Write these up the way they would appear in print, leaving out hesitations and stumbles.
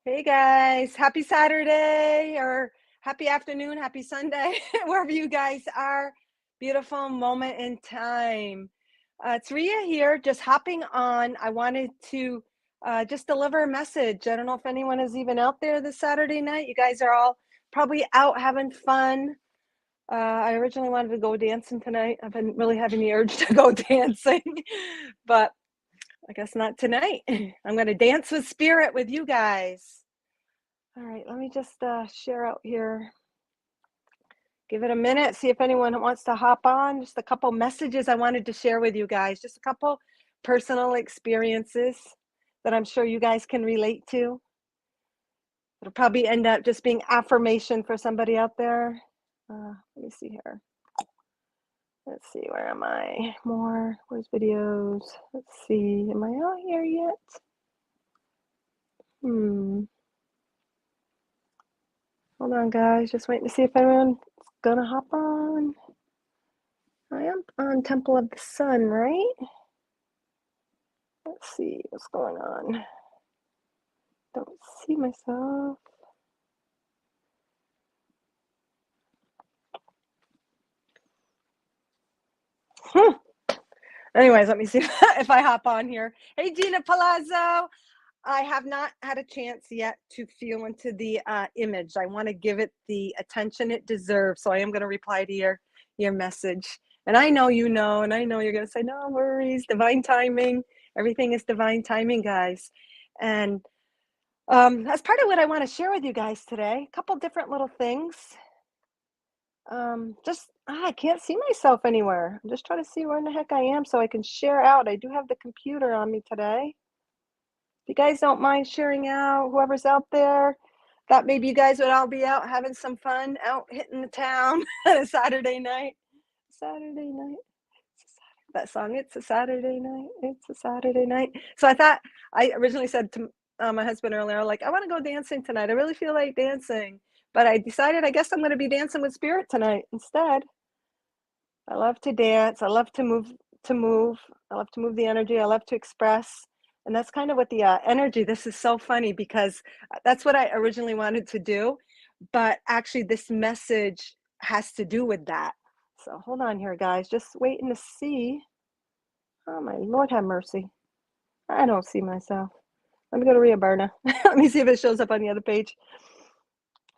Hey guys, happy Saturday or happy afternoon, happy Sunday, wherever you guys are. Beautiful moment in time. It's Ria here, just hopping on. I wanted to just deliver a message. I don't know if anyone is even out there this Saturday night. You guys are all probably out having fun. I originally wanted to go dancing tonight. I've been really having the urge to go dancing, but I guess not tonight. I'm going to dance with spirit with you guys. All right, let me just share out here. Give it a minute, see if anyone wants to hop on. Just a couple messages I wanted to share with you guys. Just a couple personal experiences that I'm sure you guys can relate to. It'll probably end up just being affirmation for somebody out there. Let me see here. Let's see, where am I? More, where's videos? Let's see, am I out here yet? Hold on, guys. Just waiting to see if anyone's gonna hop on. I am on Temple of the Sun, right? Let's see what's going on. Don't see myself. Anyways, let me see if I hop on here. Hey, Gina Palazzo. I have not had a chance yet to feel into the image. I want to give it the attention it deserves. So I am going to reply to your message. And I know you know, and I know you're going to say, no worries, divine timing. Everything is divine timing, guys. And that's part of what I want to share with you guys today. A couple different little things. I can't see myself anywhere. I'm just trying to see where in the heck I am so I can share out. I do have the computer on me today. If you guys don't mind sharing out, whoever's out there, thought maybe you guys would all be out having some fun, out hitting the town on a Saturday night. Saturday night. That song, it's a Saturday night. It's a Saturday night. So I originally said to my husband earlier, like, I want to go dancing tonight. I really feel like dancing. But I decided, I guess I'm going to be dancing with spirit tonight instead. I love to dance. I love to move. I love to move the energy. I love to express. And that's kind of what the energy, this is so funny because that's what I originally wanted to do. But actually, this message has to do with that. So hold on here, guys. Just waiting to see. Oh, my Lord have mercy. I don't see myself. Let me go to Ria Barna. Let me see if it shows up on the other page.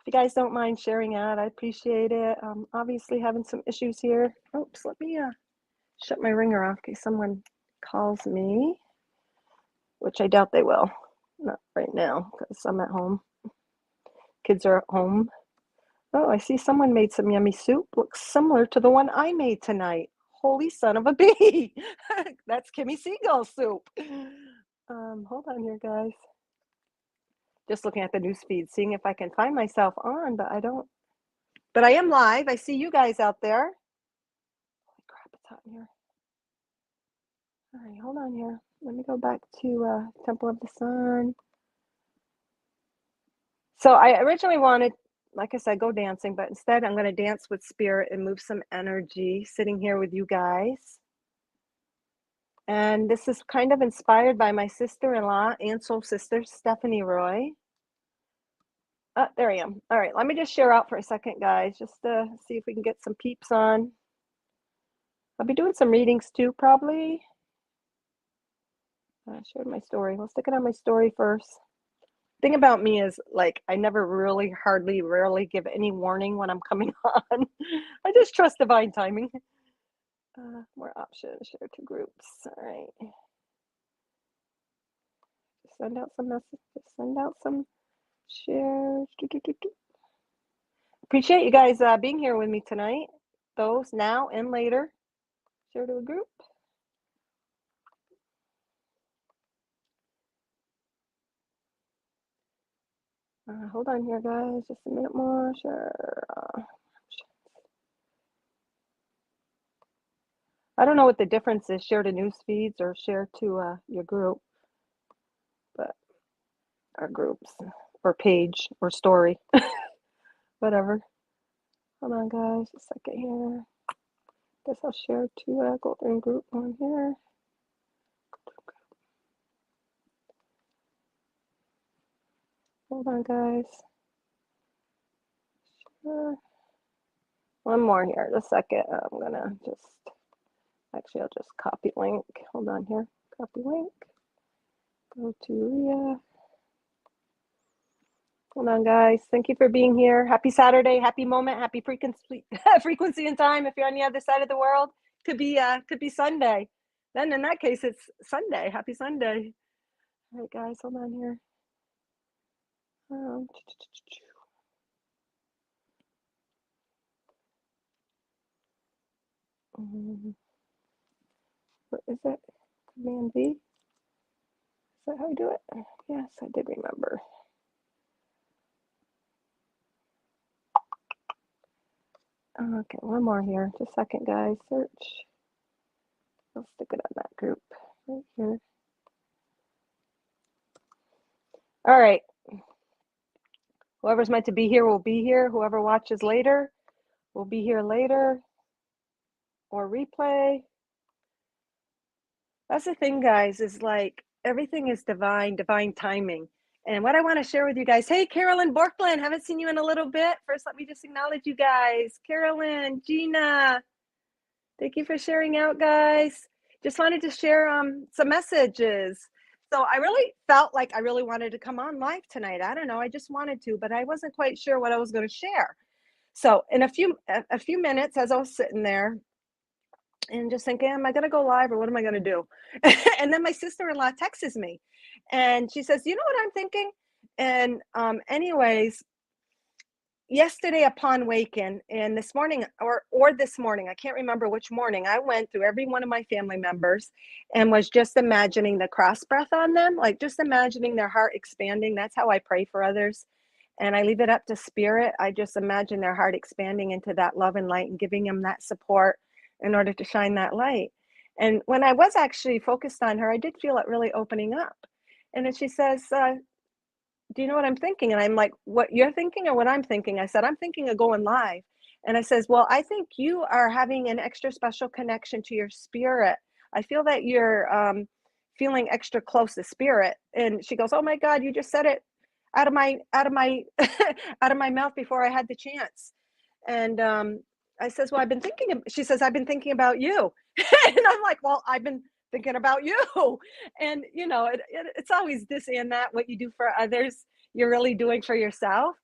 If you guys don't mind sharing out, I appreciate it. Obviously having some issues here. Oops, let me shut my ringer off in case someone calls me, which I doubt they will. Not right now because I'm at home. Kids are at home. Oh, I see someone made some yummy soup. Looks similar to the one I made tonight. Holy son of a bee. That's Kimmy Seagull soup. Hold on here, guys. Just looking at the news feed, seeing if I can find myself on, but I don't. But I am live. I see you guys out there. Holy crap, it's hot in here. All right, hold on here. Let me go back to Temple of the Sun. So I originally wanted, like I said, go dancing, but instead I'm going to dance with spirit and move some energy sitting here with you guys. And this is kind of inspired by my sister-in-law and soul sister, Stephanie Roy. There I am. All right, let me just share out for a second, guys, just to see if we can get some peeps on. I'll be doing some readings too, probably. I shared my story. Let's stick it on my story first. Thing about me is, like, I never really, hardly, rarely give any warning when I'm coming on. I just trust divine timing. More options, share to groups. All right. Just send out some messages, send out some shares. Appreciate you guys being here with me tonight. Those now and later. Share to a group. Hold on here, guys. Just a minute more. Sure. I don't know what the difference is, share to news feeds or share to your group, but our groups or page or story, whatever. Hold on, guys, a second here. Guess I'll share to Golden Group on here. Hold on, guys. One more here. Just a second. I'm gonna just, actually, I'll just copy link. Hold on here. Copy link. Go to Ria. Hold on, guys. Thank you for being here. Happy Saturday. Happy moment. Happy frequency, frequency and time. If you're on the other side of the world, could be Sunday. Then in that case, it's Sunday. Happy Sunday. All right, guys. Hold on here. What is it? Command V? Is that how you do it? Yes, I did remember. Okay, one more here. Just a second, guys. Search. I'll stick it on that group right here. All right. Whoever's meant to be here will be here. Whoever watches later will be here later or replay. That's the thing, guys, is like everything is divine timing. And what I want to share with you guys, hey, Carolyn Borkland, haven't seen you in a little bit. First, let me just acknowledge you guys. Carolyn, Gina, thank you for sharing out, guys. Just wanted to share some messages. So I really felt like I really wanted to come on live tonight. I don't know, I just wanted to, but I wasn't quite sure what I was going to share. So in a few minutes, as I was sitting there and just thinking, am I going to go live or what am I going to do? And then my sister-in-law texts me and she says, you know what I'm thinking? And anyways, yesterday upon waking and this morning or this morning, I can't remember which morning, I went through every one of my family members and was just imagining the cross breath on them, like just imagining their heart expanding. That's how I pray for others. And I leave it up to spirit. I just imagine their heart expanding into that love and light and giving them that support in order to shine that light. And when I was actually focused on her, I did feel it really opening up. And then she says, do you know what I'm thinking? And I'm like, what you're thinking or what I'm thinking? I said, I'm thinking of going live. And I says, well, I think you are having an extra special connection to your spirit. I feel that you're feeling extra close to spirit. And she goes, oh my God, you just said it out of my out of my out of my mouth before I had the chance. And I says, well, I've been thinking she says, I've been thinking about you. And I'm like, well, I've been thinking about you. And you know, it's always this and that, what you do for others you're really doing for yourself.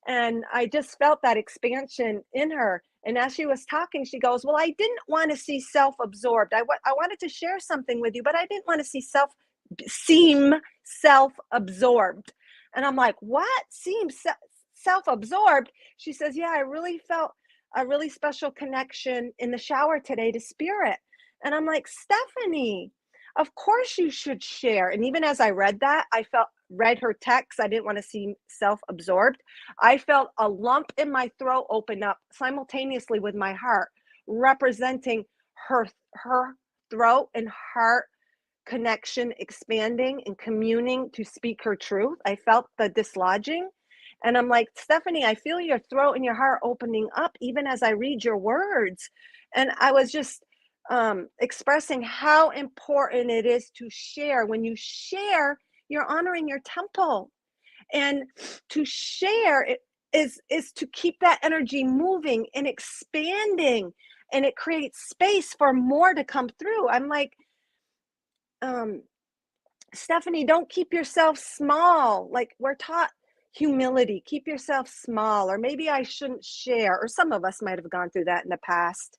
And I just felt that expansion in her. And as she was talking, she goes, well, I didn't want to see self-absorbed. I wanted to share something with you, but I didn't want to seem self-absorbed. And I'm like, what? Seem self-absorbed? She says, yeah, I really felt a really special connection in the shower today to spirit. And I'm like, Stephanie, of course you should share. And even as I read that, read her text, I didn't want to seem self-absorbed. I felt a lump in my throat open up simultaneously with my heart, representing her throat and heart connection expanding and communing to speak her truth. I felt the dislodging. And I'm like, Stephanie, I feel your throat and your heart opening up even as I read your words. And I was just expressing how important it is to share. When you share, you're honoring your temple. And to share is to keep that energy moving and expanding. And it creates space for more to come through. I'm like, Stephanie, don't keep yourself small. Like we're taught humility, keep yourself small, or maybe I shouldn't share, or some of us might have gone through that in the past,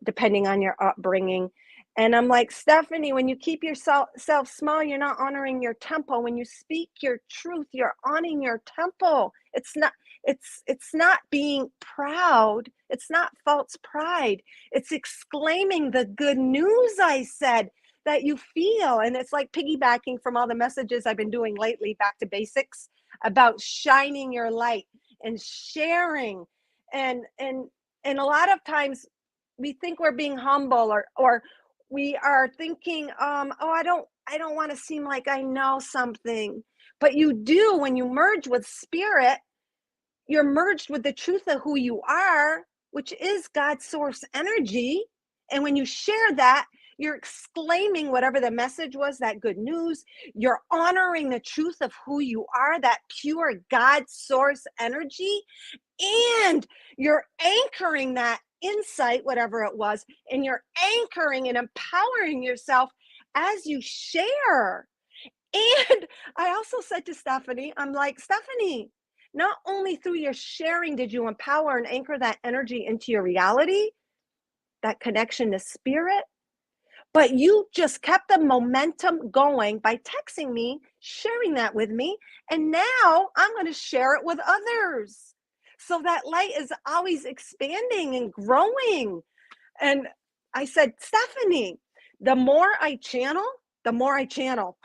depending on your upbringing. And I'm like, Stephanie, when you keep yourself small, you're not honoring your temple. When you speak your truth, you're honoring your temple. It's not being proud. It's not false pride. It's exclaiming the good news I said that you feel. And it's like piggybacking from all the messages I've been doing lately, back to basics, about shining your light and sharing. And a lot of times we think we're being humble, or we are thinking, oh, I don't want to seem like I know something. But you do. When you merge with spirit, you're merged with the truth of who you are, which is God's source energy. And when you share that, You're exclaiming whatever the message was, that good news. You're honoring the truth of who you are, that pure God source energy. And you're anchoring that insight, whatever it was, and you're anchoring and empowering yourself as you share. And I also said to Stephanie, I'm like, Stephanie, not only through your sharing did you empower and anchor that energy into your reality, that connection to spirit, but you just kept the momentum going by texting me, sharing that with me. And now I'm going to share it with others. So that light is always expanding and growing. And I said, Stephanie, the more I channel, the more I channel.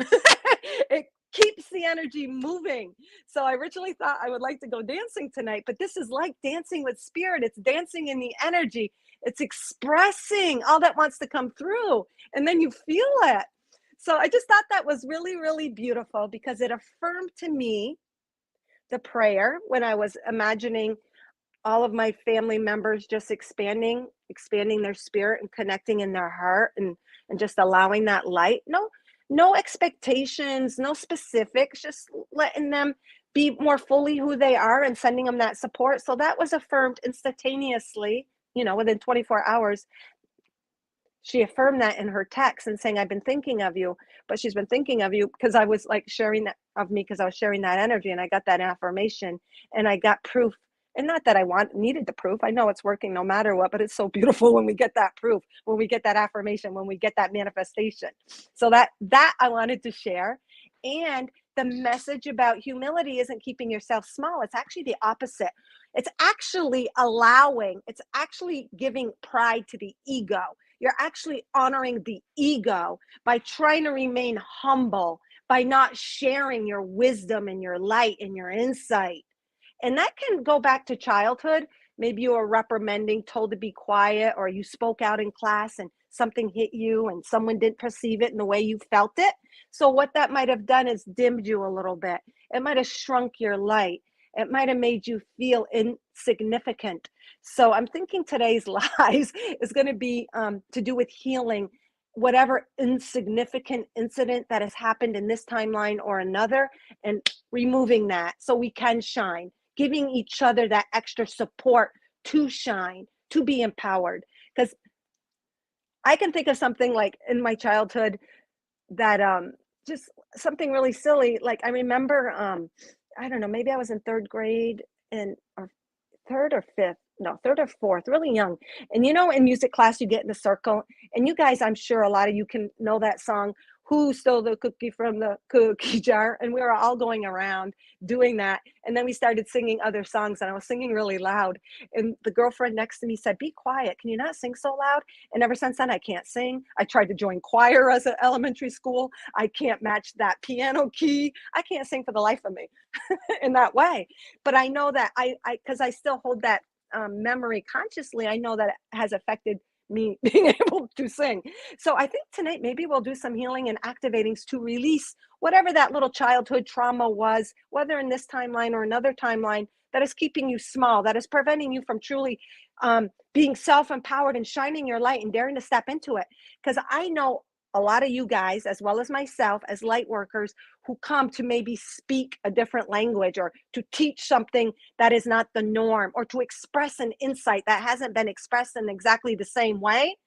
It keeps the energy moving. So I originally thought I would like to go dancing tonight, but this is like dancing with spirit. It's dancing in the energy. It's expressing all that wants to come through, and then you feel it. So I just thought that was really, really beautiful because it affirmed to me the prayer when I was imagining all of my family members just expanding their spirit and connecting in their heart, and just allowing that light. No expectations, no specifics, just letting them be more fully who they are and sending them that support. So that was affirmed instantaneously, within 24 hours. She affirmed that in her text and saying, I've been thinking of you, but she's been thinking of you because I was like sharing that of me because I was sharing that energy, and I got that affirmation and I got proof. And not that I needed the proof. I know it's working no matter what, but it's so beautiful when we get that proof, when we get that affirmation, when we get that manifestation. So that I wanted to share. And the message about humility isn't keeping yourself small. It's actually the opposite. It's actually it's actually giving pride to the ego. You're actually honoring the ego by trying to remain humble, by not sharing your wisdom and your light and your insight. And that can go back to childhood. Maybe you were reprimanding, told to be quiet, or you spoke out in class and something hit you and someone didn't perceive it in the way you felt it. So what that might have done is dimmed you a little bit. It might have shrunk your light. It might have made you feel insignificant. So I'm thinking today's lies is going to be to do with healing whatever insignificant incident that has happened in this timeline or another, and removing that so we can shine, giving each other that extra support to shine, to be empowered. Because I can think of something like in my childhood that just something really silly. Like I remember, I don't know, maybe I was in third grade or third or fifth, no, third or fourth, really young. And in music class, you get in a circle, and you guys, I'm sure a lot of you can know that song, Who Stole the Cookie from the Cookie Jar? And we were all going around doing that. And then we started singing other songs, and I was singing really loud. And the girlfriend next to me said, be quiet. Can you not sing so loud? And ever since then, I can't sing. I tried to join choir as an elementary school. I can't match that piano key. I can't sing for the life of me in that way. But I know that because I still hold that memory consciously, I know that it has affected me being able to sing. So I think tonight maybe we'll do some healing and activatings to release whatever that little childhood trauma was, whether in this timeline or another timeline, that is keeping you small, that is preventing you from truly being self-empowered and shining your light and daring to step into it. Because I know a lot of you guys, as well as myself, as light workers, who come to maybe speak a different language, or to teach something that is not the norm, or to express an insight that hasn't been expressed in exactly the same way.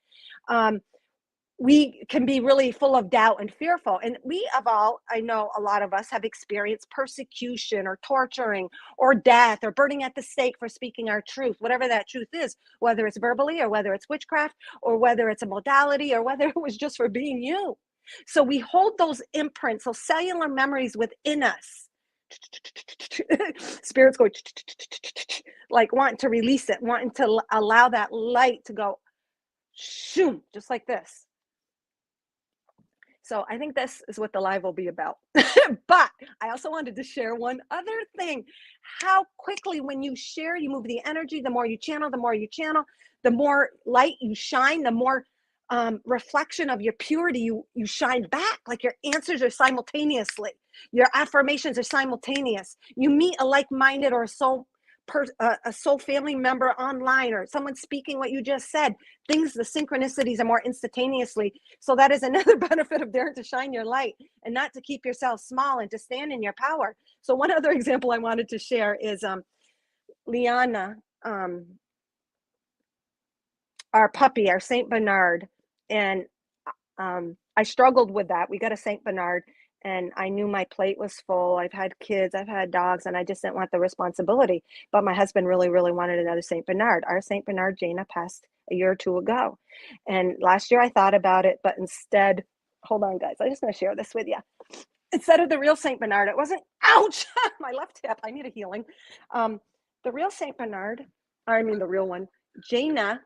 We can be really full of doubt and fearful. And I know a lot of us have experienced persecution or torturing or death or burning at the stake for speaking our truth, whatever that truth is, whether it's verbally or whether it's witchcraft or whether it's a modality or whether it was just for being you. So we hold those imprints, those cellular memories within us. Spirits go like wanting to release it, wanting to allow that light to go shoom, just like this. So I think this is what the live will be about. But I also wanted to share one other thing. How quickly when you share, you move the energy. The more you channel, the more light you shine, the more reflection of your purity you shine back. Like your answers are simultaneously. Your affirmations are simultaneous. You meet a like-minded or a soul a soul family member online, or someone speaking what you just said. Things, the synchronicities are more instantaneously. So that is another benefit of daring to shine your light and not to keep yourself small and to stand in your power. So one other example I wanted to share is Liana, our puppy, our Saint Bernard, and I struggled with that. We got a Saint Bernard, and I knew my plate was full. I've had kids, I've had dogs, and I just didn't want the responsibility. But my husband really, really wanted another Saint Bernard. Our Saint Bernard, Jaina, passed a year or two ago. And last year I thought about it, but instead, hold on, guys, I'm just going to share this with you. Instead of the real Saint Bernard, it wasn't, ouch, my left hip, I need a healing. The real Saint Bernard, the real one, Jaina,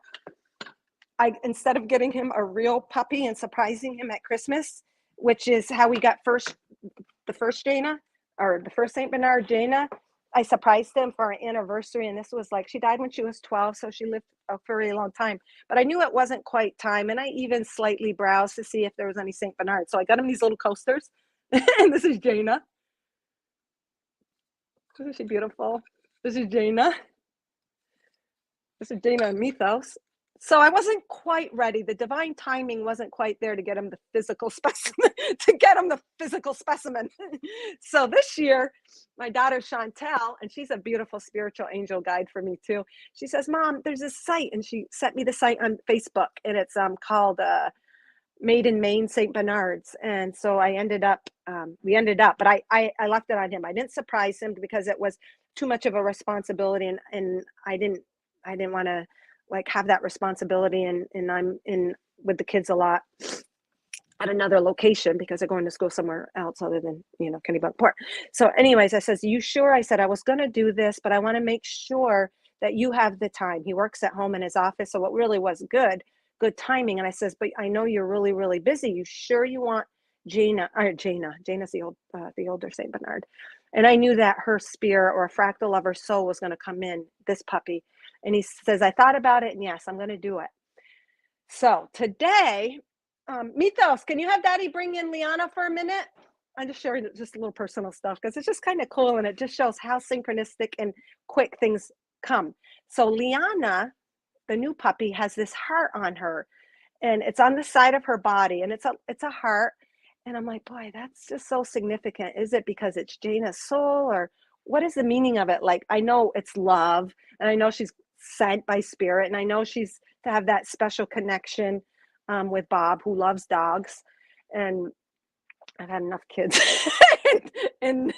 instead of getting him a real puppy and surprising him at Christmas, which is how we got the first Jaina, or the first Saint Bernard, Jaina, I surprised him for our anniversary. And this was like, she died when she was 12, so she lived a very long time. But I knew it wasn't quite time. And I even slightly browsed to see if there was any Saint Bernard. So I got him these little coasters. And this is Jaina. Isn't she beautiful? This is Jaina. This is Jaina and Mythos. So I wasn't quite ready. The divine timing wasn't quite there to get him the physical specimen, So this year, my daughter Chantel, and she's a beautiful spiritual angel guide for me too. She says, Mom, there's this site, and she sent me the site on Facebook, and it's called Made in Maine St. Bernards. And so we ended up, but I left it on him. I didn't surprise him because it was too much of a responsibility, and I didn't want to like have that responsibility, and I'm in with the kids a lot at another location because they're going to school somewhere else other than, Kennebunkport. So anyways, I says, you sure? I said, I was going to do this, but I want to make sure that you have the time. He works at home in his office. So what really was good timing. And I says, but I know you're really, really busy. You sure you want Jaina's the older Saint Bernard. And I knew that her spirit, or a fractal of her soul, was going to come in, this puppy. And he says, I thought about it, and yes, I'm going to do it. So today, Mythos, can you have Daddy bring in Liana for a minute? I'm just sharing just a little personal stuff because it's just kind of cool, and it just shows how synchronistic and quick things come. So Liana, the new puppy, has this heart on her, and it's on the side of her body, and it's a heart. And I'm like, boy, that's just so significant. Is it because it's Jaina's soul, or what is the meaning of it? Like, I know it's love, and I know she's sent by spirit, and I know she's to have that special connection with Bob, who loves dogs. And I've had enough kids and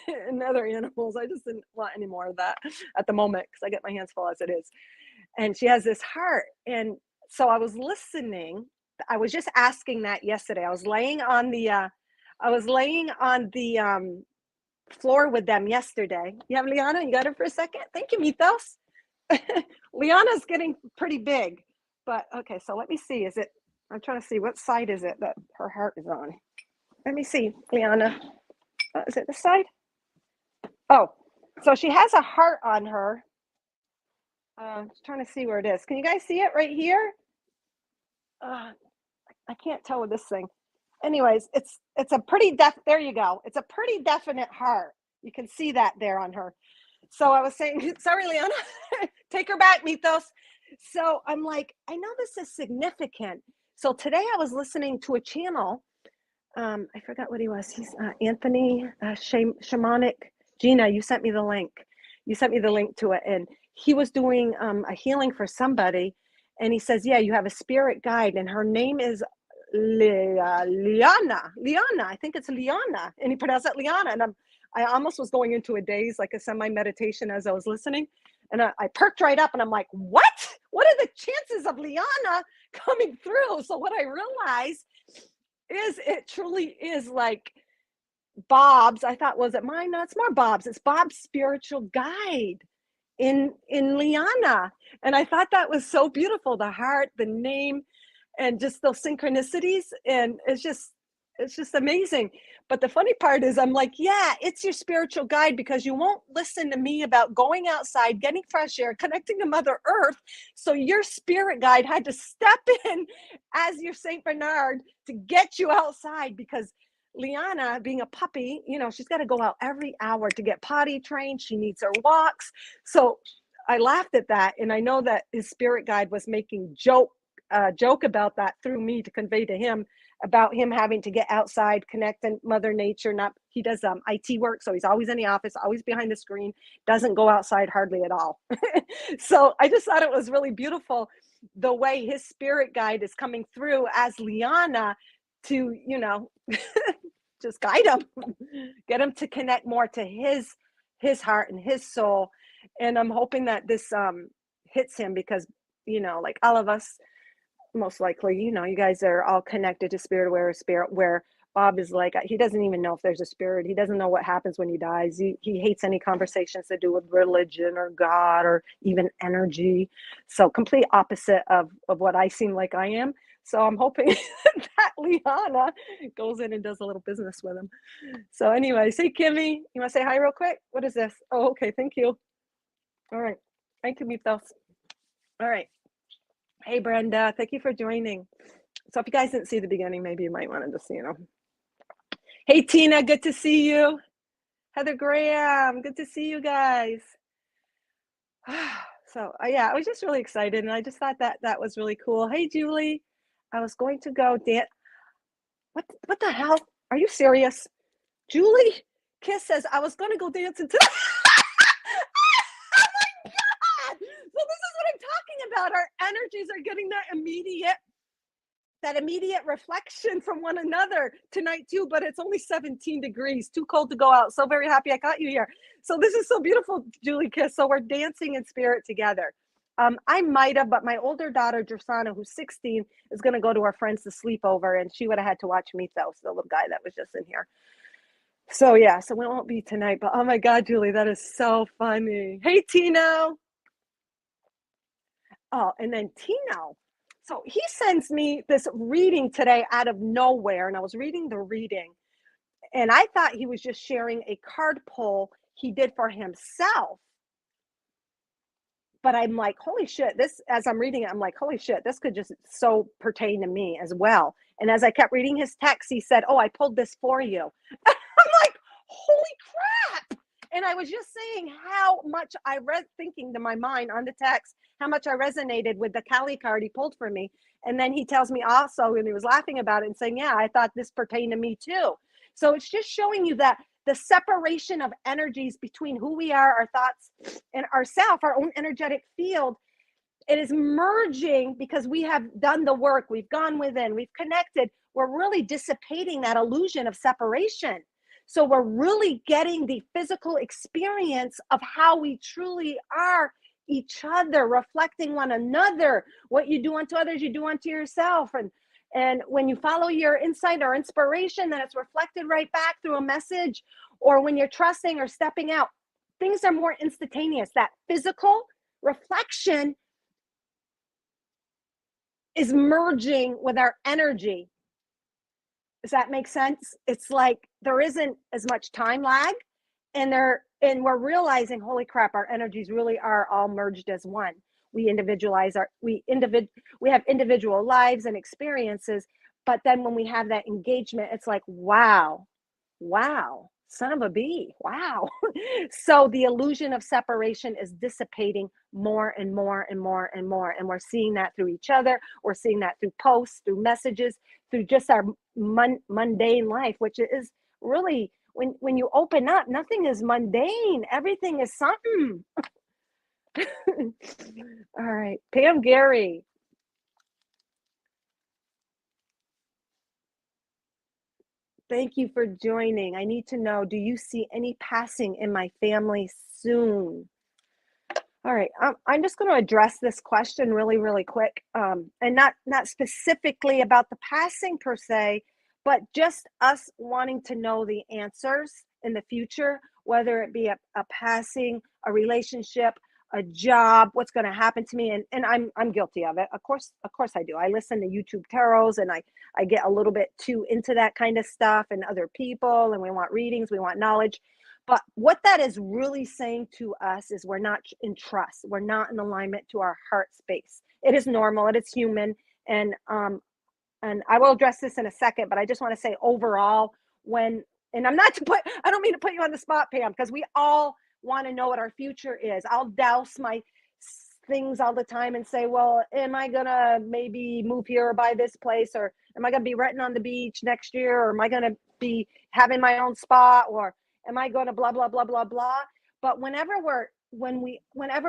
other animals. I just didn't want any more of that at the moment because I get my hands full as it is. And she has this heart. And so I was listening. I was just asking that yesterday. I was laying on the floor with them yesterday. You have Liana? You got her for a second? Thank you, Mythos. Liana's getting pretty big, but okay. So let me see. I'm trying to see what side is it that her heart is on. Let me see, Liana. Is it this side? Oh, so she has a heart on her. Just trying to see where it is. Can you guys see it right here? I can't tell with this thing. Anyways, it's a pretty there you go. It's a pretty definite heart. You can see that there on her. So I was saying, sorry, Liana, take her back, Mythos. So I'm like, I know this is significant. So today I was listening to a channel. I forgot what he was. He's Anthony Shamanic. Gina, you sent me the link. You sent me the link to it. And he was doing a healing for somebody. And he says, yeah, you have a spirit guide. And her name is Liana. I think it's Liana. And he pronounced it Liana. And I almost was going into a daze, like a semi-meditation as I was listening. And I perked right up and I'm like, what? What are the chances of Liana coming through? So what I realized is it truly is like Bob's. I thought, was it mine? No, it's more Bob's. It's Bob's spiritual guide in Liana. And I thought that was so beautiful. The heart, the name, and just those synchronicities. And it's just amazing. But the funny part is I'm like, yeah, it's your spiritual guide because you won't listen to me about going outside, getting fresh air, connecting to Mother Earth. So your spirit guide had to step in as your Saint Bernard to get you outside because Liana, being a puppy, she's got to go out every hour to get potty trained. She needs her walks. So I laughed at that, and I know that his spirit guide was making joke about that through me to convey to him about him having to get outside, connect in Mother Nature. Not he does IT work, so he's always in the office, always behind the screen, doesn't go outside hardly at all. So I just thought it was really beautiful the way his spirit guide is coming through as Liana to, just guide him, get him to connect more to his heart and his soul. And I'm hoping that this hits him because, like all of us, most likely, you guys are all connected to spirit, where Bob is like, he doesn't even know if there's a spirit. He doesn't know what happens when he dies. He hates any conversations to do with religion or God or even energy. So complete opposite of what I seem like I am. So I'm hoping that Liana goes in and does a little business with him. So anyway, say Kimmy, you want to say hi real quick? What is this? Oh, okay. Thank you. All right. Thank you, Mitos. All right. Hey, Brenda. Thank you for joining. So if you guys didn't see the beginning, maybe you might want to just, Hey, Tina. Good to see you. Heather Graham. Good to see you guys. So yeah, I was just really excited, and I just thought that was really cool. Hey, Julie. I was going to go dance. What the hell? Are you serious? Julie Kiss says, I was going to go dance into. Oh my God. So this is what I'm talking about. Our energies are getting that immediate reflection from one another tonight too, but it's only 17 degrees, too cold to go out. So very happy I got you here. So this is so beautiful, Julie Kiss. So we're dancing in spirit together. I might have, but my older daughter, Gersana, who's 16, is going to go to her friends to sleep over, and she would have had to watch Mythos, the little guy that was just in here. So yeah, so it won't be tonight, but oh my God, Julie, that is so funny. Hey, Tino. Oh, and then Tino. So he sends me this reading today out of nowhere, and I was reading the reading, and I thought he was just sharing a card pull he did for himself. But I'm like, holy shit, this, as I'm reading it, I'm like, holy shit, this could just so pertain to me as well. And as I kept reading his text, he said, oh, I pulled this for you. I'm like, holy crap. And I was just saying how much I read, thinking to my mind on the text, how much I resonated with the Kali card he pulled for me. And then he tells me also, and he was laughing about it and saying, yeah, I thought this pertained to me too. So it's just showing you that the separation of energies between who we are, our thoughts, and ourself, our own energetic field, it is merging because we have done the work. We've gone within, we've connected. We're really dissipating that illusion of separation. So we're really getting the physical experience of how we truly are each other, reflecting one another. What you do unto others, you do unto yourself. And when you follow your insight or inspiration, then it's reflected right back through a message. Or when you're trusting or stepping out, things are more instantaneous. That physical reflection is merging with our energy. Does that make sense? It's like there isn't as much time lag, and we're realizing, holy crap, our energies really are all merged as one. We have individual lives and experiences, but then when we have that engagement, it's like, wow, son of a bee, wow. So the illusion of separation is dissipating more and more and more and more. And we're seeing that through each other. We're seeing that through posts, through messages, through just our mundane life, which is really, when you open up, nothing is mundane. Everything is something. All right, Pam Gary. Thank you for joining. I need to know, do you see any passing in my family soon? All right, I'm just going to address this question really, really quick, and not specifically about the passing per se, but just us wanting to know the answers in the future, whether it be a passing, a relationship, a job, what's going to happen to me, and I'm guilty of it. Of course I do. I listen to YouTube tarots, and I get a little bit too into that kind of stuff, and other people, and we want readings, we want knowledge. But what that is really saying to us is we're not in trust. We're not in alignment to our heart space. It is normal. It is human. And I will address this in a second, but I just want to say overall, and I don't mean to put you on the spot, Pam, because we all want to know what our future is. I'll douse my things all the time and say, well, am I gonna maybe move here or buy this place, or am I gonna be renting on the beach next year, or am I gonna be having my own spot, or am I gonna blah blah blah blah blah. But whenever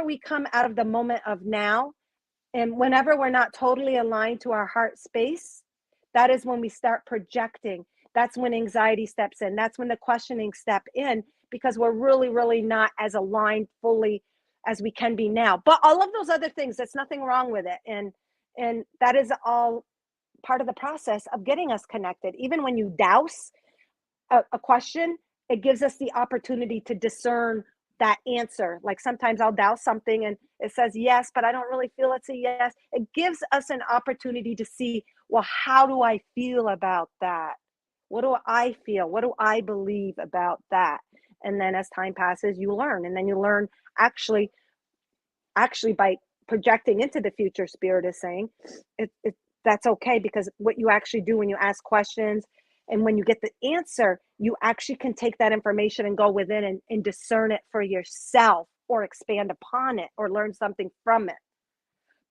we come out of the moment of now, and whenever we're not totally aligned to our heart space, that is when we start projecting. That's when anxiety steps in. That's when the questioning step in, because we're really, really not as aligned fully as we can be now. But all of those other things, there's nothing wrong with it. And that is all part of the process of getting us connected. Even when you douse a question, it gives us the opportunity to discern that answer. Like sometimes I'll douse something and it says yes, but I don't really feel it's a yes. It gives us an opportunity to see, well, how do I feel about that? What do I feel? What do I believe about that? And then as time passes, you learn. And then you learn actually, by projecting into the future, spirit is saying that's okay, because what you actually do when you ask questions and when you get the answer, you actually can take that information and go within and discern it for yourself, or expand upon it, or learn something from it.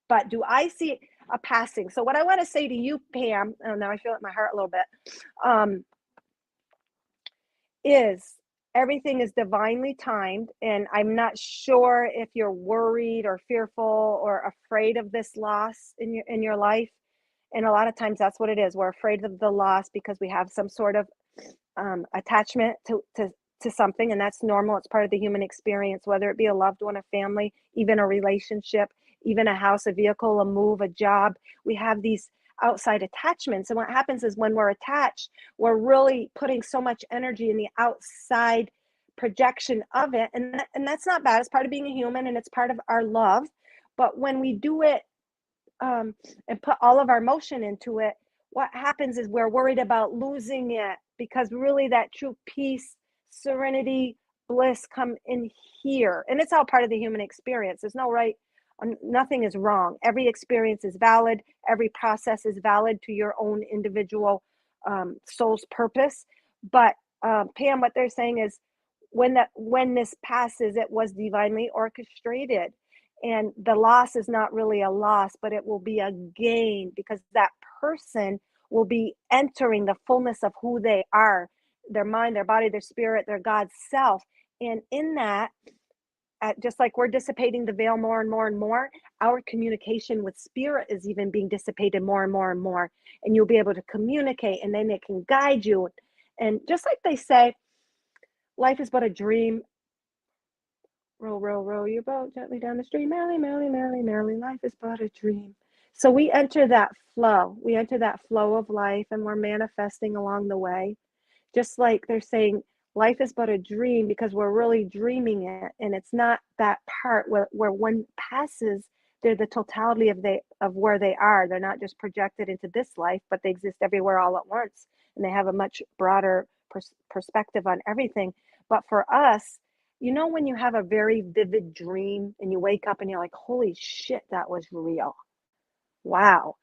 But do I see a passing? So what I want to say to you, Pam, oh, now I feel it in my heart a little bit, is everything is divinely timed. And I'm not sure if you're worried or fearful or afraid of this loss in your life. And a lot of times that's what it is. We're afraid of the loss because we have some sort of attachment to something, and that's normal. It's part of the human experience, whether it be a loved one, a family, even a relationship, even a house, a vehicle, a move, a job. We have these outside attachments. And what happens is when we're attached, we're really putting so much energy in the outside projection of it. And that's not bad. It's part of being a human, and it's part of our love. But when we do it and put all of our emotion into it, what happens is we're worried about losing it, because really that true peace, serenity, bliss come in here. And it's all part of the human experience. There's no right, nothing is wrong. Every experience is valid. Every process is valid to your own individual soul's purpose. But Pam, what they're saying is when this passes, it was divinely orchestrated. And the loss is not really a loss, but it will be a gain, because that person will be entering the fullness of who they are, their mind, their body, their spirit, their God self. And in that, just like we're dissipating the veil more and more and more, our communication with spirit is even being dissipated more and more and more. And you'll be able to communicate, and then it can guide you. And just like they say, life is but a dream. Row, row, row your boat gently down the stream. Merrily, merrily, merrily, merrily, life is but a dream. So we enter that flow. We enter that flow of life, and we're manifesting along the way. Just like they're saying, life is but a dream, because we're really dreaming it. And it's not that part where one passes, they're the totality of where they are. They're not just projected into this life, but they exist everywhere all at once. And they have a much broader perspective on everything. But for us, when you have a very vivid dream and you wake up and you're like, holy shit, that was real. Wow.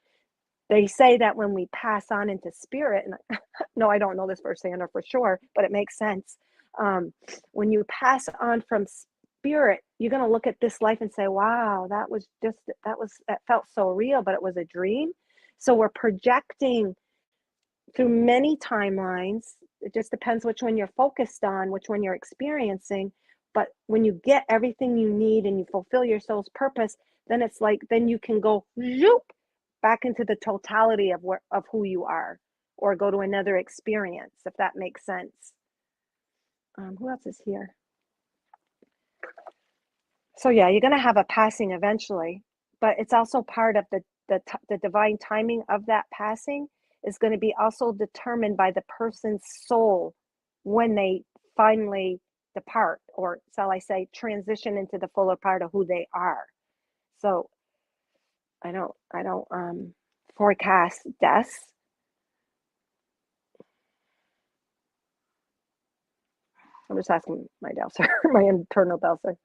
They say that when we pass on into spirit, and no, I don't know this firsthand or for sure, but it makes sense. When you pass on from spirit, you're going to look at this life and say, wow, that felt so real, but it was a dream. So we're projecting through many timelines. It just depends which one you're focused on, which one you're experiencing. But when you get everything you need and you fulfill your soul's purpose, then it's like, then you can go zoop back into the totality of who you are, or go to another experience, if that makes sense. Who else is here? So yeah, you're going to have a passing eventually, but it's also part of the divine timing of that passing is going to be also determined by the person's soul when they finally depart, or shall I say, transition into the fuller part of who they are. So I don't forecast deaths. I'm just asking my dowser, my internal dowser.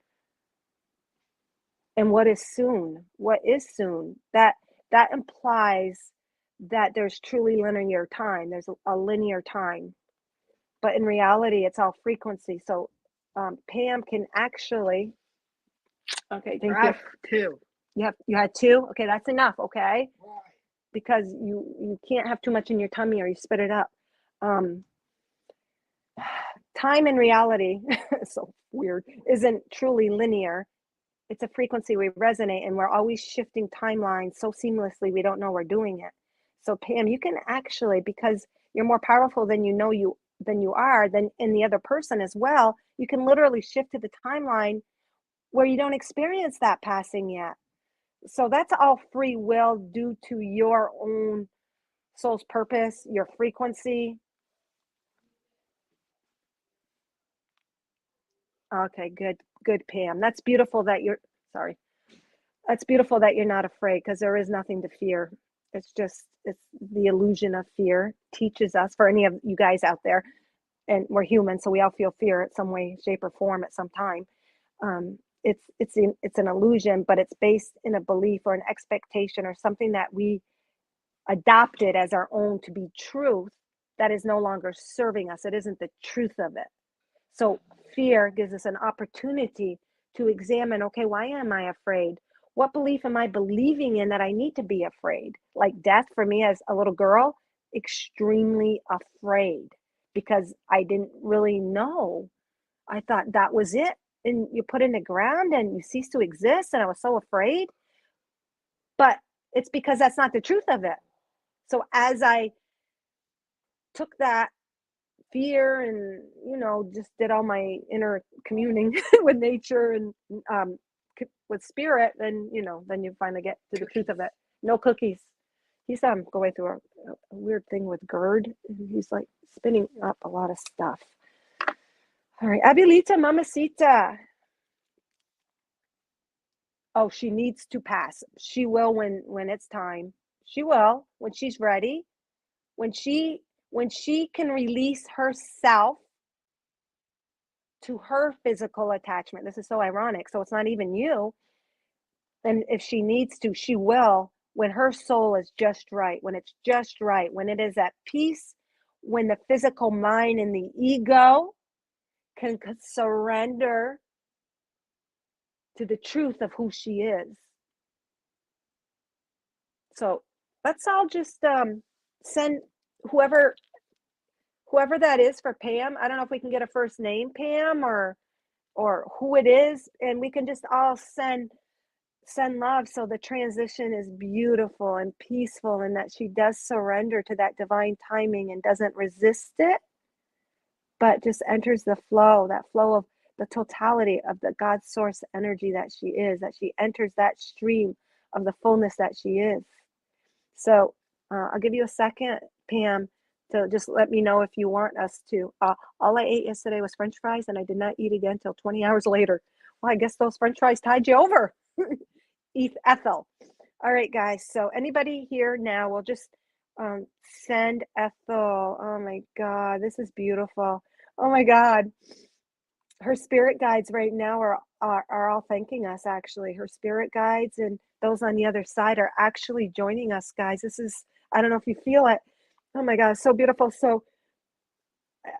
And what is soon? What is soon? That implies that there's truly linear time. There's a linear time. But in reality, it's all frequency. So Pam can actually, okay, thank you. Too. You had 2? Okay, that's enough, okay? Why? Because you can't have too much in your tummy or you spit it up. Um, time and reality, so weird, isn't truly linear. It's a frequency we resonate, and we're always shifting timelines so seamlessly we don't know we're doing it. So Pam, you can actually, because you're more powerful than you are, than in the other person as well, you can literally shift to the timeline where you don't experience that passing yet. So that's all free will due to your own soul's purpose, your frequency. Okay, good, Pam. That's beautiful that you're sorry. That's beautiful that you're not afraid because there is nothing to fear. It's the illusion of fear teaches us, for any of you guys out there, and we're human, so we all feel fear at some way, shape, or form at some time. It's an illusion, but it's based in a belief or an expectation or something that we adopted as our own to be truth that is no longer serving us. It isn't the truth of it. So fear gives us an opportunity to examine, okay, why am I afraid? What belief am I believing in that I need to be afraid? Like death for me as a little girl, extremely afraid because I didn't really know. I thought that was it. And you put in the ground and you cease to exist. And I was so afraid. But it's because that's not the truth of it. So as I took that fear and just did all my inner communing with nature and with spirit, then then you finally get to the truth of Cookies. it. No cookies. He's going through a weird thing with GERD. He's like spinning up a lot of stuff. All right, Abilita Mamacita. Oh, she needs to pass. She will when it's time. She will when she's ready. When she can release herself to her physical attachment. This is so ironic. So it's not even you. And if she needs to, she will when her soul is just right, when it's just right, when it is at peace, when the physical mind and the ego can surrender to the truth of who she is. So let's all just send whoever that is for Pam. I don't know if we can get a first name, Pam, or who it is, and we can just all send love so the transition is beautiful and peaceful and that she does surrender to that divine timing and doesn't resist it, but just enters the flow, that flow of the totality of the God source energy that she is, that she enters that stream of the fullness that she is. So I'll give you a second, Pam, to just let me know if you want us to. All I ate yesterday was French fries, and I did not eat again until 20 hours later. Well, I guess those French fries tied you over. Ethel. All right, guys. So anybody here now, we'll just send Ethel. Oh my God, this is beautiful. Oh my God, her spirit guides right now are all thanking us. Actually, her spirit guides and those on the other side are actually joining us, guys. This is, I don't know if you feel it. Oh my God, so beautiful. So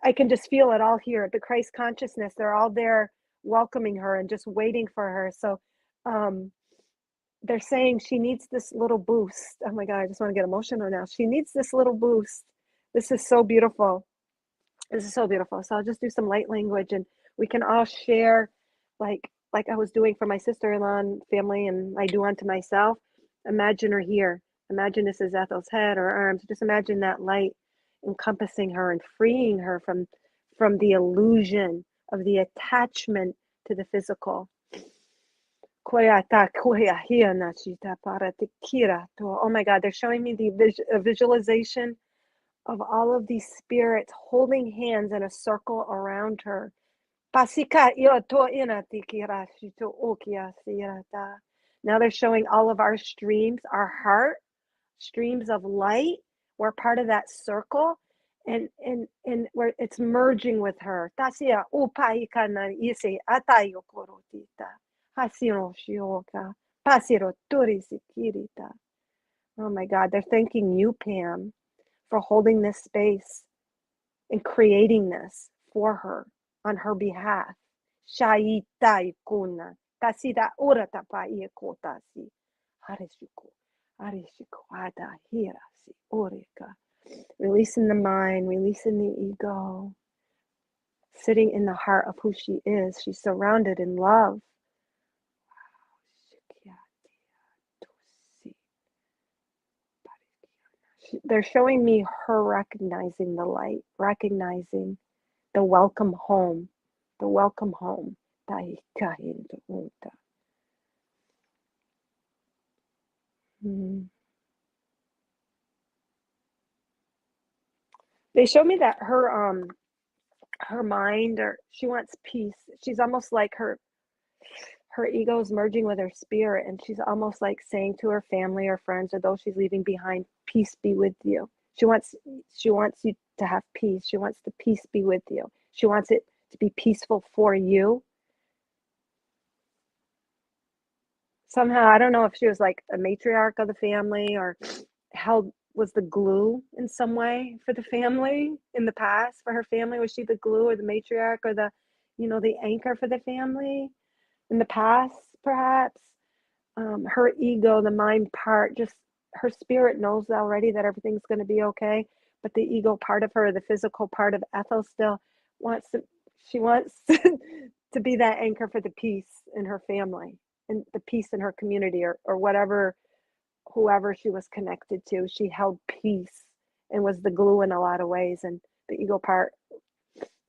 I can just feel it all here. The Christ consciousness, they're all there welcoming her and just waiting for her. So um they're saying she needs this little boost. Oh my God, I just want to get emotional now. She needs this little boost. This is so beautiful. This is so beautiful. So I'll just do some light language and we can all share like I was doing for my sister-in-law and family and I do unto myself. Imagine her here. Imagine this is Ethel's head or arms. Just imagine that light encompassing her and freeing her from the illusion of the attachment to the physical. Oh my God, they're showing me the visualization of all of these spirits holding hands in a circle around her. Now they're showing all of our streams, our heart, streams of light. We're part of that circle. And where it's merging with her. Oh my God, they're thanking you, Pam, for holding this space and creating this for her on her behalf. Shaita ikuna. Tasida ora tapa iekotasi. Harishiku, Harishiku, Ada, Hirasi, Orika. Releasing the mind, releasing the ego, sitting in the heart of who she is. She's surrounded in love. They're showing me her recognizing the light, recognizing the welcome home, the welcome home. Mm. They show me that her mind, or she wants peace. She's almost like her ego is merging with her spirit, and she's almost like saying to her family or friends or those she's leaving behind, peace be with you. She wants you to have peace. She wants the peace be with you. She wants it to be peaceful for you. Somehow, I don't know if she was like a matriarch of the family or held was the glue in some way for the family in the past. For her family, was she the glue or the matriarch or the anchor for the family in the past, perhaps? Her ego, the mind part, just her spirit knows already that everything's going to be okay. But the ego part of her, the physical part of Ethel, still wants to, she wants to be that anchor for the peace in her family and the peace in her community, or whatever, whoever she was connected to. She held peace and was the glue in a lot of ways. And the ego part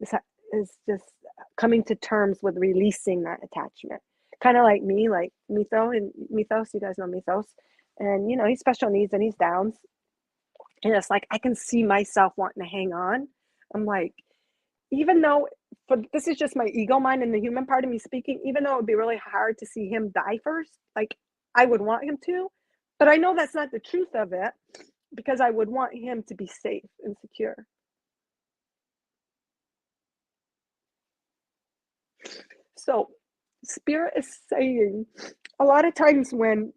is just coming to terms with releasing that attachment. Kind of like me, like Mythos, you guys know Mythos. And he's special needs and he's Downs. And it's like I can see myself wanting to hang on. I'm like, even though this is just my ego mind and the human part of me speaking, even though it would be really hard to see him die first, like I would want him to, but I know that's not the truth of it, because I would want him to be safe and secure. So spirit is saying, a lot of times when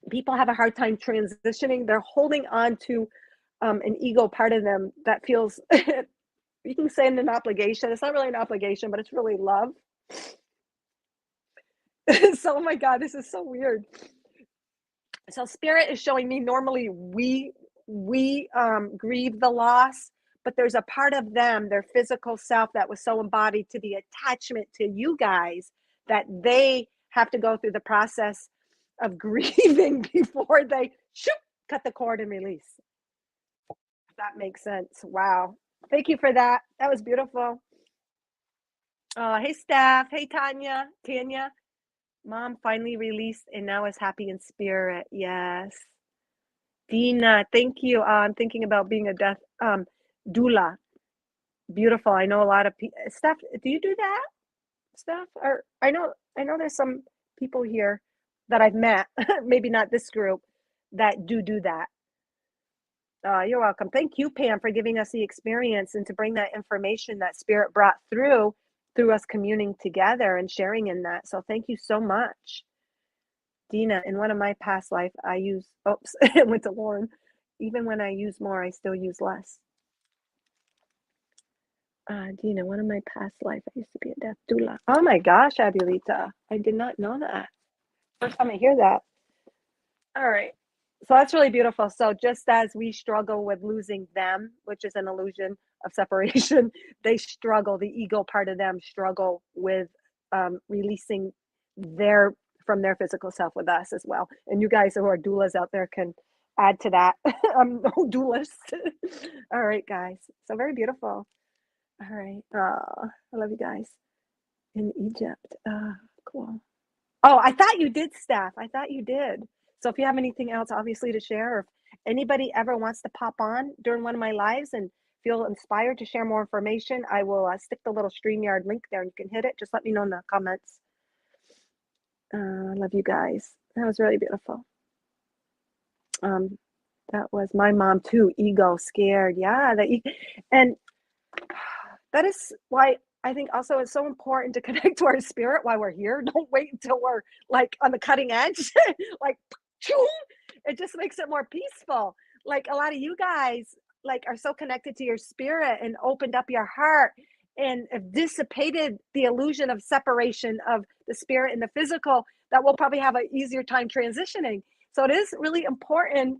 people have a hard time transitioning, they're holding on to an ego part of them that feels you can say an obligation. It's not really an obligation, but it's really love. So, oh my God, this is so weird. So spirit is showing me, normally we grieve the loss, but there's a part of them, their physical self, that was so embodied to the attachment to you guys, that they have to go through the process of grieving before they cut the cord and release. That makes sense. Wow. Thank you for that. That was beautiful. Hey, Steph. Hey, Tanya. Mom finally released and now is happy in spirit. Yes. Dina, thank you. I'm thinking about being a death doula. Beautiful. I know a lot of people. Steph, do you do that, Steph? Or I know there's some people here that I've met, maybe not this group, that do that. You're welcome. Thank you, Pam, for giving us the experience and to bring that information that spirit brought through us communing together and sharing in that. So thank you so much. Dina, in one of my past life, I use, oops, it went to Lauren. Even when I use more, I still use less. Dina, one of my past life, I used to be a death doula. Oh my gosh, Abulita, I did not know that. First time I hear that. All right. So that's really beautiful. So just as we struggle with losing them, which is an illusion of separation, they struggle, the ego part of them struggle with releasing from their physical self with us as well. And you guys who are doulas out there can add to that. I'm no doulas. All right, guys. So very beautiful. All right. I love you guys. In Egypt. Cool. Oh, I thought you did, Steph. I thought you did. So if you have anything else, obviously, to share, or if anybody ever wants to pop on during one of my lives and feel inspired to share more information, I will stick the little StreamYard link there and you can hit it. Just let me know in the comments. I love you guys. That was really beautiful. That was my mom too. Ego, scared. Yeah. And that is why I think also it's so important to connect to our spirit while we're here. Don't wait until we're like on the cutting edge. Like, it just makes it more peaceful. Like a lot of you guys like are so connected to your spirit and opened up your heart and have dissipated the illusion of separation of the spirit and the physical, that we'll probably have an easier time transitioning. So it is really important,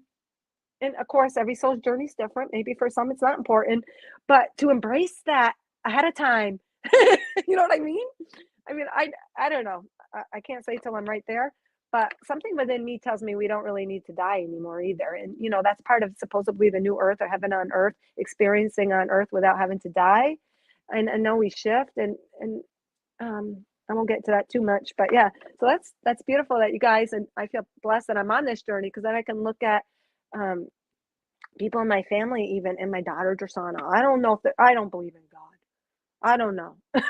and of course, every soul's journey is different. Maybe for some it's not important, but to embrace that ahead of time. You know what I mean? I don't know. I can't say till I'm right there, but something within me tells me we don't really need to die anymore either. And that's part of supposedly the new earth or heaven on earth, experiencing on earth without having to die. And I know we shift, and I won't get to that too much, but yeah. So that's beautiful that you guys, and I feel blessed that I'm on this journey, because then I can look at um people in my family, even, and my daughter Drasana. I don't believe in God. I don't know. And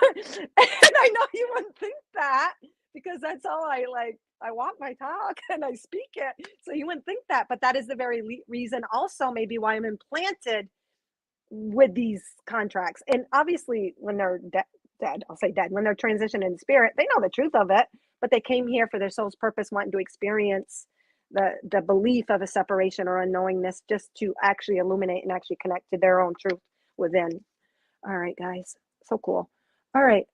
I know you wouldn't think that, because that's all I like. I walk my talk and I speak it. So you wouldn't think that, but that is the very reason also maybe why I'm implanted with these contracts. And obviously when they're dead, I'll say dead, when they're transitioned in spirit, they know the truth of it, but they came here for their soul's purpose, wanting to experience the belief of a separation or unknowingness, just to actually illuminate and actually connect to their own truth within. All right, guys. So cool. All right.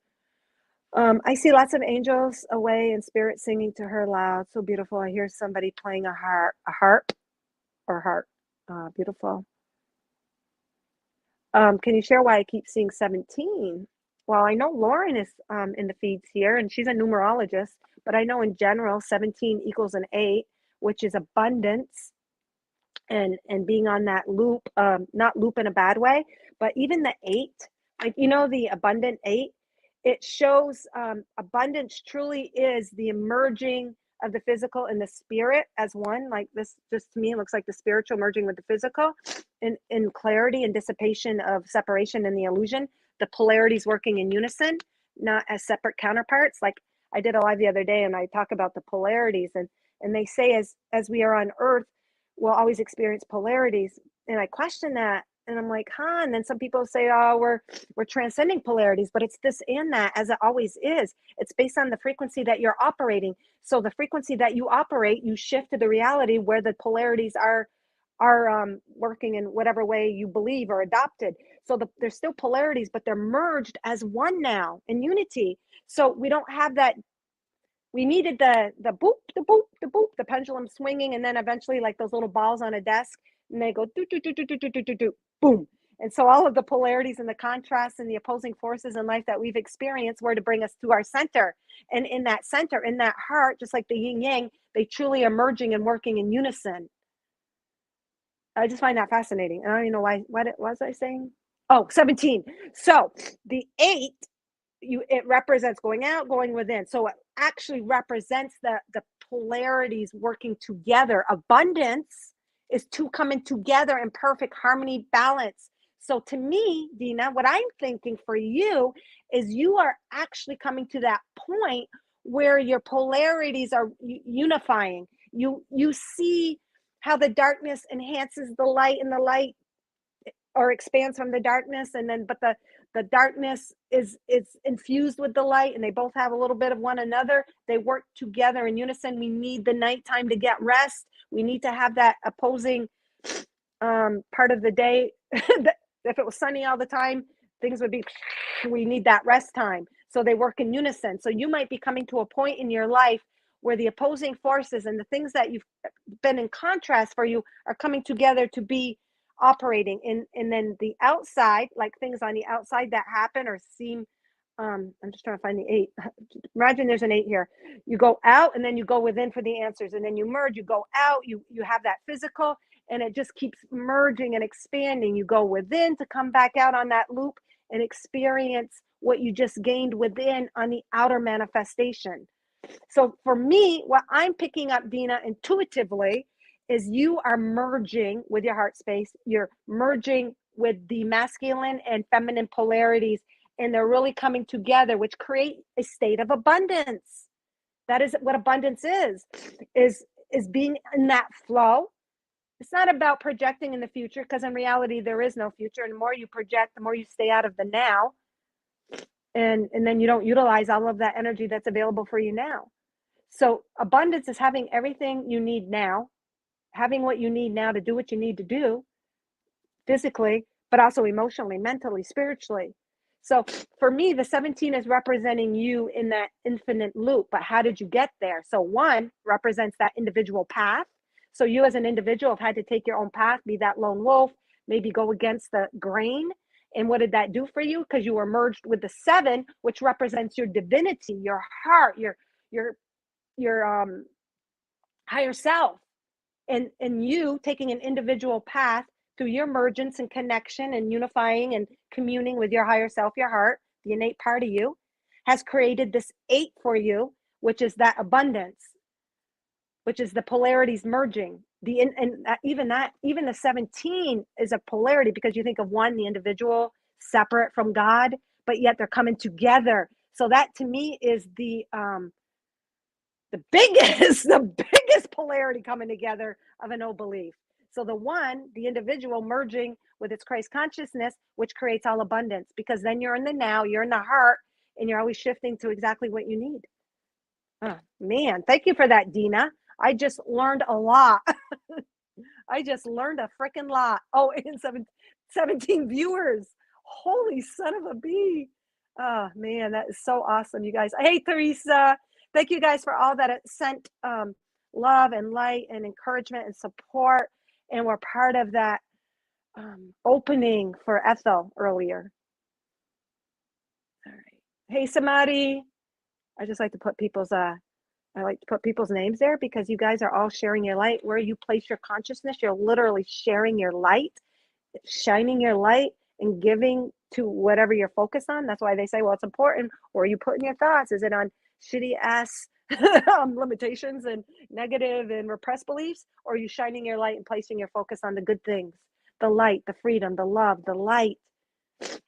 I see lots of angels away and spirit singing to her loud. So beautiful. I hear somebody playing a harp or harp. Beautiful. Can you share why I keep seeing 17? Well, I know Lauren is in the feeds here, and she's a numerologist, but I know in general 17 equals an 8, which is abundance, and being on that loop, not loop in a bad way, but even the 8, like the abundant 8, it shows abundance truly is the emerging of the physical and the spirit as one. Like this, just to me, it looks like the spiritual merging with the physical, in clarity and dissipation of separation and the illusion. The polarities working in unison, not as separate counterparts. Like I did a live the other day, and I talk about the polarities, and they say as we are on Earth, we'll always experience polarities. And I question that, and I'm like, huh? And then some people say, oh, we're transcending polarities, but it's this and that, as it always is. It's based on the frequency that you're operating. So the frequency that you operate, you shift to the reality where the polarities are working in whatever way you believe or adopted. So there's still polarities, but they're merged as one now in unity. So we don't have that. We needed the boop, the boop, the boop, the pendulum swinging, and then eventually like those little balls on a desk, and they go do do do do do do do do do, boom. And so all of the polarities and the contrasts and the opposing forces in life that we've experienced were to bring us to our center. And in that center, in that heart, just like the yin yang, they truly are merging and working in unison. I just find that fascinating. I don't even know why. What was I saying? Oh, 17. So the 8, it represents going out, going within. So it actually represents the polarities working together. Abundance is two coming together in perfect harmony, balance. So to me, Dina, what I'm thinking for you is you are actually coming to that point where your polarities are unifying. You see how the darkness enhances the light, and the light or expands from the darkness, and then but the darkness is infused with the light, and they both have a little bit of one another. They work together in unison. We need the nighttime to get rest. We need to have that opposing part of the day. If it was sunny all the time, things would be, we need that rest time. So they work in unison. So you might be coming to a point in your life where the opposing forces and the things that you've been in contrast for you are coming together to be operating in. And then the outside, like things on the outside that happen or seem, I'm just trying to find the 8. Imagine there's an 8 here. You go out and then you go within for the answers, and then you merge. You go out, you have that physical, and it just keeps merging and expanding. You go within to come back out on that loop and experience what you just gained within on the outer manifestation. So for me, what I'm picking up, Dina, intuitively, is you are merging with your heart space. You're merging with the masculine and feminine polarities, and they're really coming together, which create a state of abundance. That is what abundance is being in that flow. It's not about projecting in the future, because in reality there is no future, and the more you project, the more you stay out of the now, and then you don't utilize all of that energy that's available for you now. So abundance is having everything you need now, having what you need now to do what you need to do physically, but also emotionally, mentally, spiritually. So for me, the 17 is representing you in that infinite loop. But how did you get there? So 1 represents that individual path. So you as an individual have had to take your own path, be that lone wolf, maybe go against the grain. And what did that do for you? Because you were merged with the seven, which represents your divinity, your heart, your your higher self, and you taking an individual path through your emergence and connection and unifying and communing with your higher self, your heart, the innate part of you, has created this eight for you, which is that abundance, which is the polarities merging. Even the 17 is a polarity, because you think of one, the individual separate from God, but yet they're coming together. So that to me is the biggest the biggest polarity coming together of a no belief. So the one, the individual merging with its Christ consciousness, which creates all abundance, because then you're in the now, you're in the heart, and you're always shifting to exactly what you need. Oh, man, thank you for that, Dina. I just learned a lot. I just learned a freaking lot. Oh, and 17 viewers. Holy son of a bee. Oh, man, that is so awesome, you guys. Hey, Teresa. Thank you guys for all that it sent love and light and encouragement and support. And we're part of that opening for Ethel earlier. All right. Hey, Samadhi. I just like to put people's names there, because you guys are all sharing your light. Where you place your consciousness, you're literally sharing your light, shining your light, and giving to whatever you're focused on. That's why they say, well, it's important. Or are you putting your thoughts? Is it on shitty ass limitations and negative and repressed beliefs? Or are you shining your light and placing your focus on the good things, the light, the freedom, the love, the light,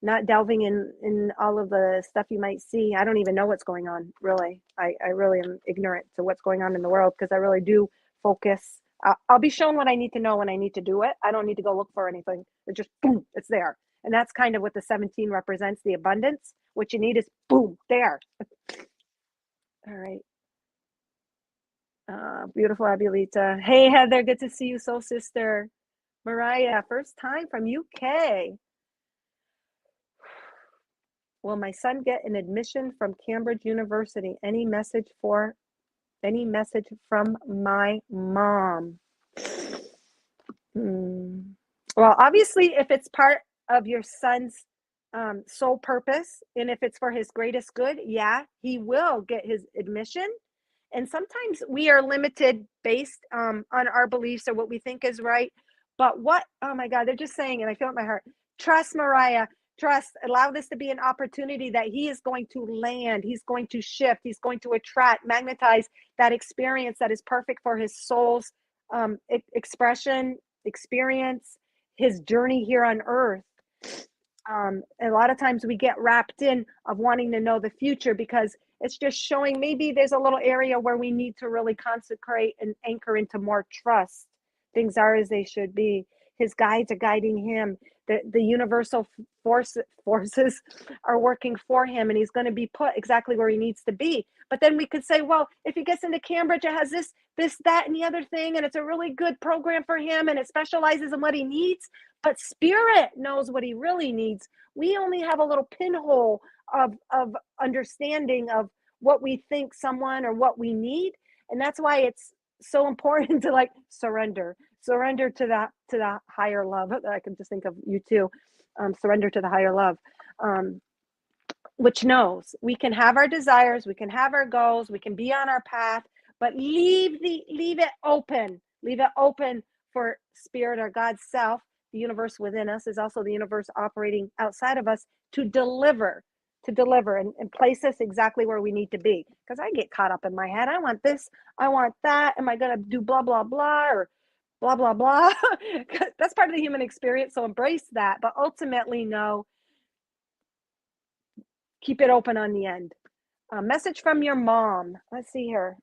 not delving in all of the stuff you might see. I don't even know what's going on, really. I really am ignorant to what's going on in the world, because I really do focus. I'll be shown what I need to know when I need to do it. I don't need to go look for anything. It just, boom, it's there. And that's kind of what the 17 represents, the abundance. What you need is, boom, there. All right. Beautiful Abulita. Hey, Heather, good to see you, soul sister. Mariah, first time from UK. Will my son get an admission from Cambridge University? Any message from my mom? Well, obviously, if it's part of your son's sole purpose, and if it's for his greatest good, yeah, he will get his admission. And sometimes we are limited based on our beliefs or what we think is right. But oh my God, they're just saying, and I feel it in my heart, trust, Mariah, trust, allow this to be an opportunity that he is going to land, he's going to shift, he's going to attract, magnetize that experience that is perfect for his soul's expression, experience, his journey here on earth. A lot of times we get wrapped in of wanting to know the future, because it's just showing maybe there's a little area where we need to really consecrate and anchor into more trust. Things are as they should be. His guides are guiding him. The universal forces are working for him, and he's going to be put exactly where he needs to be. But then we could say, well, if he gets into Cambridge, it has this, that, and the other thing, and it's a really good program for him, and it specializes in what he needs. But spirit knows what he really needs. We only have a little pinhole of understanding of what we think someone or what we need. And that's why it's so important to like surrender to the higher love. I can just think of you too. Surrender to the higher love, which knows we can have our desires, we can have our goals, we can be on our path, but leave it open for spirit or God's self. The universe within us is also the universe operating outside of us to deliver and place us exactly where we need to be. Because I get caught up in my head. I want this, I want that. Am I going to do blah, blah, blah, or blah, blah, blah? That's part of the human experience. So embrace that. But ultimately, no, keep it open on the end. Message from your mom. Let's see here.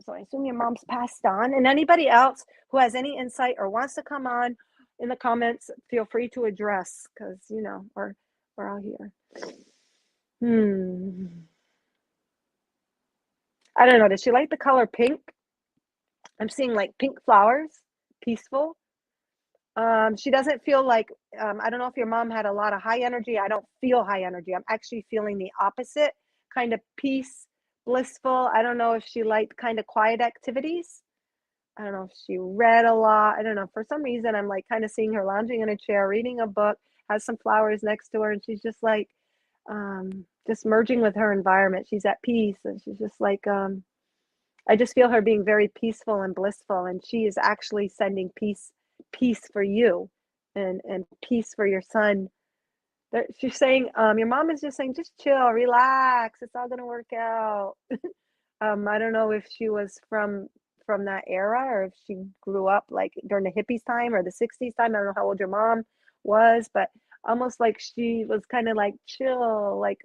So I assume your mom's passed on. And anybody else who has any insight or wants to come on in the comments, feel free to address, because, you know, we're all here. I don't know. Does she like the color pink? I'm seeing like pink flowers, peaceful. She doesn't feel like, I don't know if your mom had a lot of high energy. I don't feel high energy. I'm actually feeling the opposite, kind of peace, blissful. I don't know if she liked kind of quiet activities. I don't know if she read a lot. I don't know. For some reason, I'm like kind of seeing her lounging in a chair, reading a book, has some flowers next to her, and she's just like just merging with her environment. She's at peace, and she's just like I just feel her being very peaceful and blissful, and she is actually sending peace for you, and peace for your son. She's saying, your mom is just saying, just chill, relax. It's all gonna work out. I don't know if she was from that era or if she grew up like during the hippies time or the 60s time. I don't know how old your mom was, but almost like she was kind of like chill, like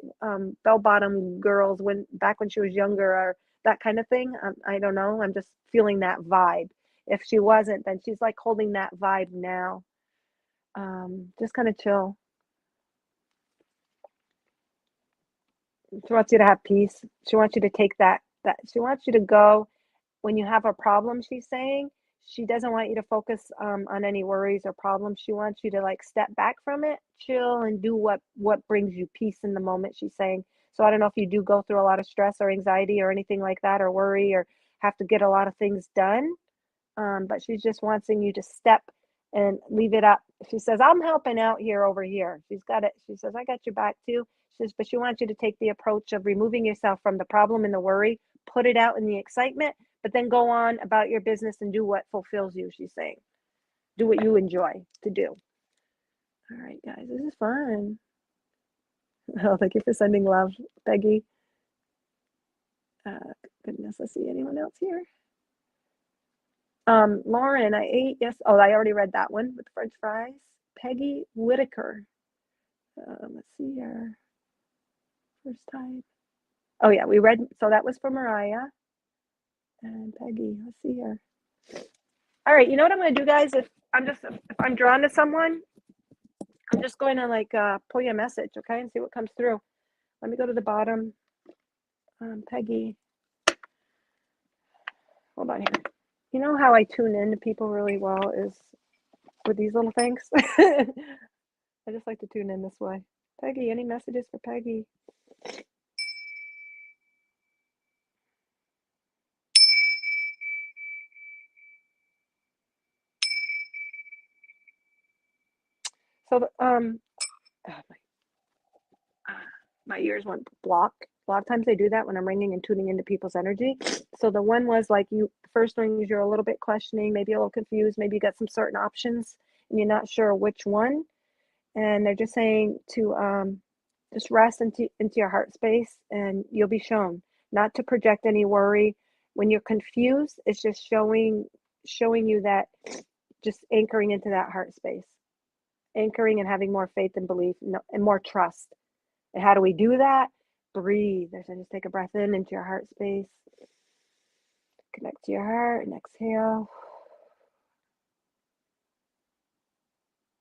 bell bottom girls when back when she was younger or that kind of thing. I don't know. I'm just feeling that vibe. If she wasn't, then she's like holding that vibe now. Just kind of chill. She wants you to have peace. She wants you to take that she wants you to go when you have a problem, she's saying. She doesn't want you to focus on any worries or problems. She wants you to like step back from it, chill, and do what brings you peace in the moment, she's saying. So I don't know if you do go through a lot of stress or anxiety or anything like that, or worry, or have to get a lot of things done. But she's just wanting you to step and leave it up. She says, I'm helping out here over here. She's got it. She says, I got your back too. She says, but she wants you to take the approach of removing yourself from the problem and the worry, put it out in the excitement, but then go on about your business and do what fulfills you, she's saying. Do what you enjoy to do. All right, guys, this is fun. Oh, thank you for sending love, Peggy. Goodness, let's see anyone else here. Lauren, I ate, yes. Oh, I already read that one with French fries. Peggy Whitaker. Let's see here. First time. Oh yeah, we read, so that was for Mariah and Peggy. Let's see here. All right, you know what I'm gonna do, guys? If I'm drawn to someone, I'm just going to like pull you a message, okay, and see what comes through. Let me go to the bottom. Peggy. Hold on here. You know how I tune in to people really well is with these little things. I just like to tune in this way. Peggy, any messages for Peggy? So oh, my ears went block. A lot of times they do that when I'm ringing and tuning into people's energy. So the one was like you first ring is you're a little bit questioning, maybe a little confused, maybe you got some certain options and you're not sure which one. And they're just saying to just rest into your heart space and you'll be shown. Not to project any worry. When you're confused, it's just showing you that just anchoring into that heart space. Anchoring and having more faith and belief and more trust. And how do we do that? Breathe. So just take a breath in into your heart space. Connect to your heart and exhale.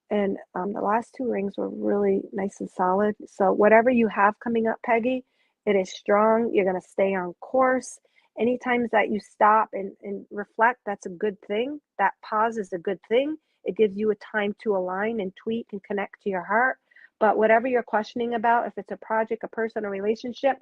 And the last two rings were really nice and solid. So whatever you have coming up, Peggy, it is strong. You're going to stay on course. Anytime that you stop and reflect, that's a good thing. That pause is a good thing. It gives you a time to align and tweak and connect to your heart. But whatever you're questioning about, if it's a project, a person, a relationship,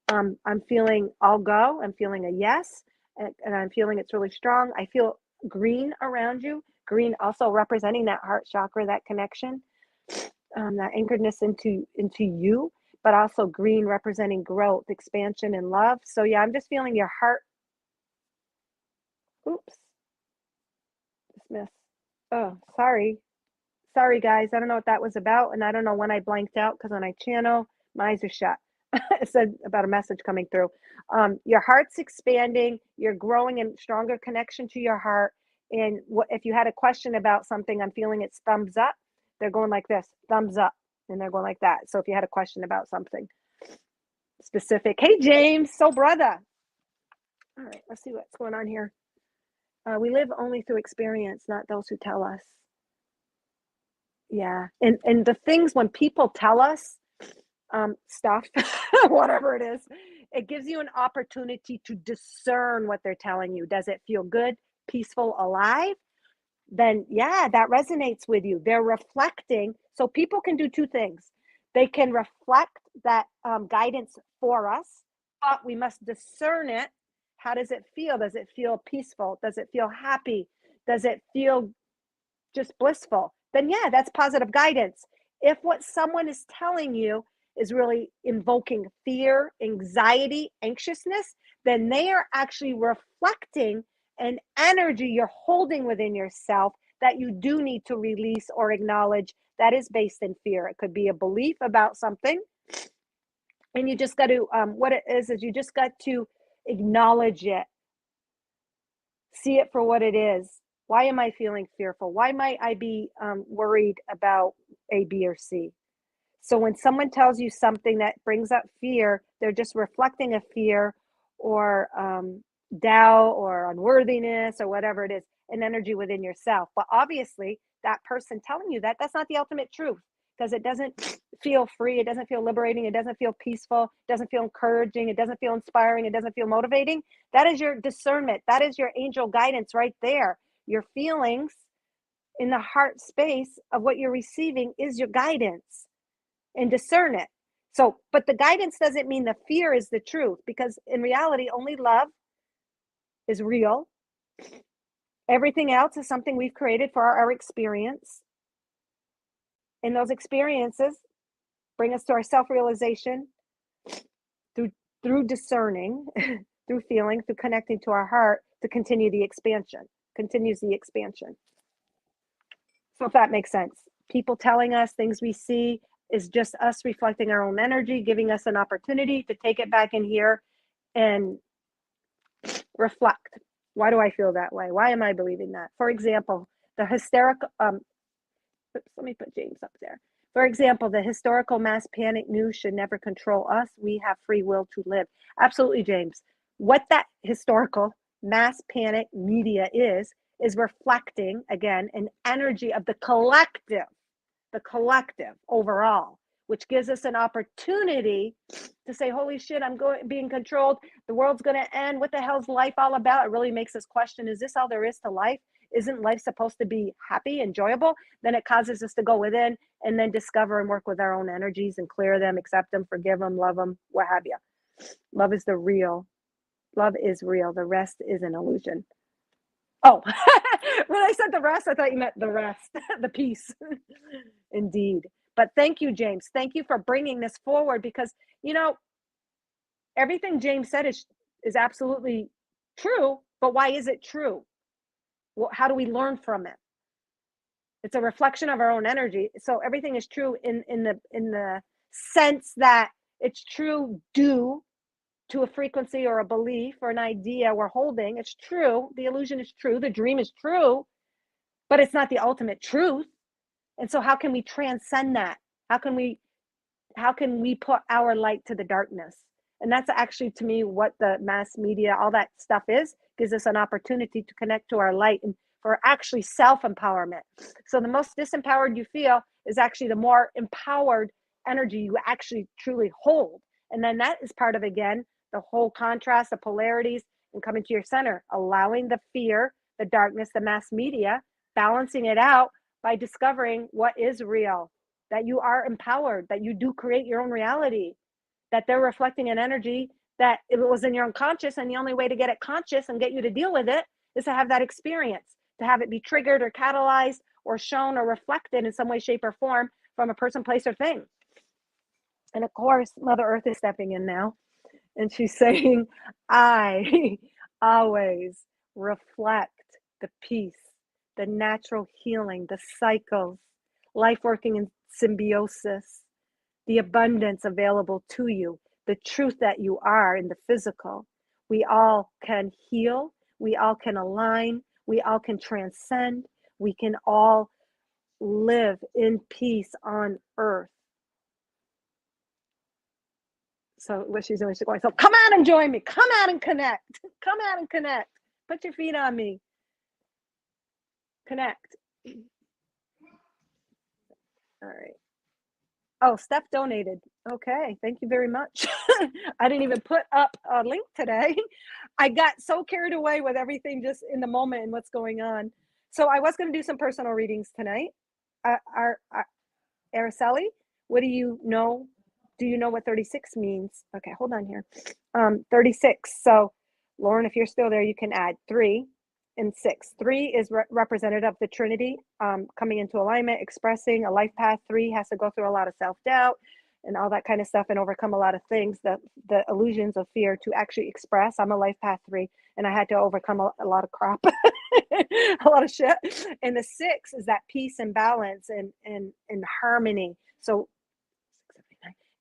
I'm feeling I'll go. I'm feeling a yes. And I'm feeling it's really strong. I feel green around you. Green also representing that heart chakra, that connection, that anchoredness into you, but also green representing growth, expansion, and love. So yeah, I'm just feeling your heart. Oops. Dismiss. Oh, sorry guys. I don't know what that was about, and I don't know when I blanked out because when I channel, my eyes are shut. It said about a message coming through. Your heart's expanding. You're growing in stronger connection to your heart. And if you had a question about something, I'm feeling it's thumbs up. They're going like this, thumbs up, and they're going like that. So if you had a question about something specific, hey James, so brother. All right, let's see what's going on here. We live only through experience, not those who tell us. Yeah, and the things when people tell us stuff, whatever it is, it gives you an opportunity to discern what they're telling you. Does it feel good, peaceful, alive? Then yeah, that resonates with you. They're reflecting. So people can do two things. They can reflect that guidance for us, but we must discern it. How does it feel? Does it feel peaceful? Does it feel happy? Does it feel just blissful? Then yeah, that's positive guidance. If what someone is telling you is really invoking fear, anxiety, anxiousness, then they are actually reflecting an energy you're holding within yourself that you do need to release or acknowledge that is based in fear. It could be a belief about something, and you just got to, what it is you just got to acknowledge it, see it for what it is. Why am I feeling fearful? Why might I be worried about A, B, or C? So when someone tells you something that brings up fear, they're just reflecting a fear or doubt or unworthiness or whatever it is, an energy within yourself. But obviously, that person telling you that, that's not the ultimate truth because it doesn't feel free. It doesn't feel liberating. It doesn't feel peaceful. It doesn't feel encouraging. It doesn't feel inspiring. It doesn't feel motivating. That is your discernment. That is your angel guidance right there. Your feelings in the heart space of what you're receiving is your guidance, and discern it. So, but the guidance doesn't mean the fear is the truth because in reality, only love is real. Everything else is something we've created for our experience. And those experiences bring us to our self-realization through discerning, through feeling, through connecting to our heart to continue the expansion, continues the expansion. So if that makes sense. People telling us things we see is just us reflecting our own energy, giving us an opportunity to take it back in here and reflect. Why do I feel that way? Why am I believing that? For example, the hysterical, oops, let me put James up there. For example, the historical mass panic news should never control us. We have free will to live. Absolutely, James. What that historical mass panic media is reflecting, again, an energy of the collective overall, which gives us an opportunity to say, holy shit, I'm being controlled. The world's going to end. What the hell's life all about? It really makes us question, is this all there is to life? Isn't life supposed to be happy, enjoyable? Then it causes us to go within and then discover and work with our own energies and clear them, accept them, forgive them, love them, what have you. Love is real. The rest is an illusion. Oh, when I said the rest, I thought you meant the rest, the peace. Indeed. But thank you, James. Thank you for bringing this forward because, everything James said is absolutely true. But why is it true? Well, how do we learn from it? It's a reflection of our own energy. So everything is true in the sense that it's true due to a frequency or a belief or an idea we're holding. It's true. The illusion is true. The dream is true, but it's not the ultimate truth. And so how can we transcend that? How can we put our light to the darkness? And that's actually, to me, what the mass media, all that stuff gives us an opportunity to connect to our light and for actually self-empowerment. So the most disempowered you feel is actually the more empowered energy you actually truly hold. And then that is part of, again, the whole contrast, the polarities, and coming to your center, allowing the fear, the darkness, the mass media, balancing it out by discovering what is real, that you are empowered, that you do create your own reality, that they're reflecting an energy that it was in your unconscious, and the only way to get it conscious and get you to deal with it is to have that experience, to have it be triggered or catalyzed or shown or reflected in some way, shape, or form from a person, place, or thing. And of course, Mother Earth is stepping in now, and she's saying, I always reflect the peace, the natural healing, the cycles, life working in symbiosis, the abundance available to you, the truth that you are in the physical. We all can heal. We all can align. We all can transcend. We can all live in peace on earth. So what she's doing, she's going, so come out and join me. Come out and connect. Come out and connect. Put your feet on me. Connect. All right. Oh, Steph donated. Okay, thank you very much. I didn't even put up a link today. I got so carried away with everything just in the moment and what's going on. So I was going to do some personal readings tonight. Araceli, what do you know? Do you know what 36 means? Okay, hold on here. 36. So Lauren, if you're still there, you can add 3 and 6. 3 is representative of the Trinity, coming into alignment, expressing a life path. 3 has to go through a lot of self-doubt and all that kind of stuff and overcome a lot of things, the illusions of fear to actually express. I'm a life path 3, and I had to overcome a lot of crap, a lot of shit. And the 6 is that peace and balance and harmony. So,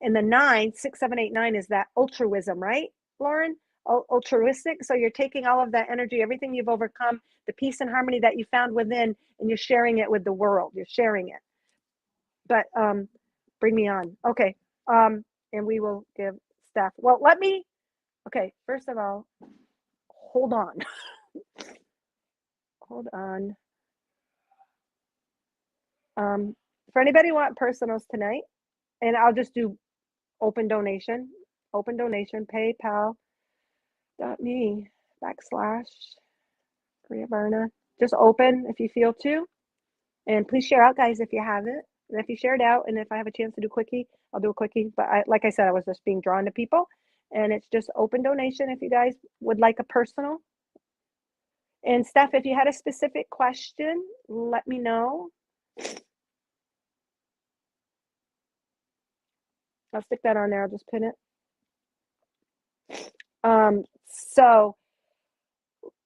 and the 9, 6, 7, 8, 9 is that altruism, right, Lauren? Altruistic. So you're taking all of that energy, everything you've overcome, the peace and harmony that you found within, and you're sharing it with the world. You're sharing it. But bring me on. Okay. And we will give Steph. Well, okay, first of all, hold on. Hold on. For anybody want personals tonight, and I'll just do open donation, PayPal.me/Priya just open if you feel to, and please share out, guys, if you haven't. And if you shared out, and if I have a chance to do quickie, I'll do a quickie. But like I said, I was just being drawn to people, and it's just open donation if you guys would like a personal. And Steph, if you had a specific question, let me know. I'll stick that on there. I'll just pin it. So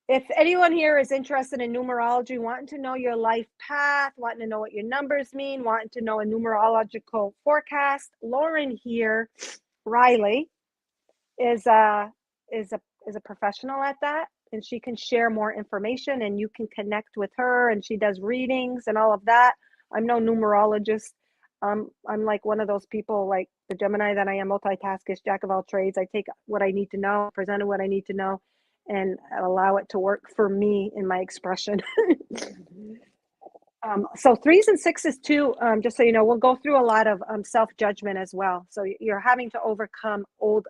if anyone here is interested in numerology, wanting to know your life path, wanting to know what your numbers mean, wanting to know a numerological forecast, Lauren here, Riley, is a professional at that, and she can share more information, and you can connect with her, and she does readings and all of that. I'm no numerologist. I'm like one of those people, like the Gemini that I am, multitaskish, jack of all trades. I take what I need to know, present what I need to know, and allow it to work for me in my expression. So 3s and 6s too, just so you know, we'll go through a lot of self-judgment as well. So you're having to overcome old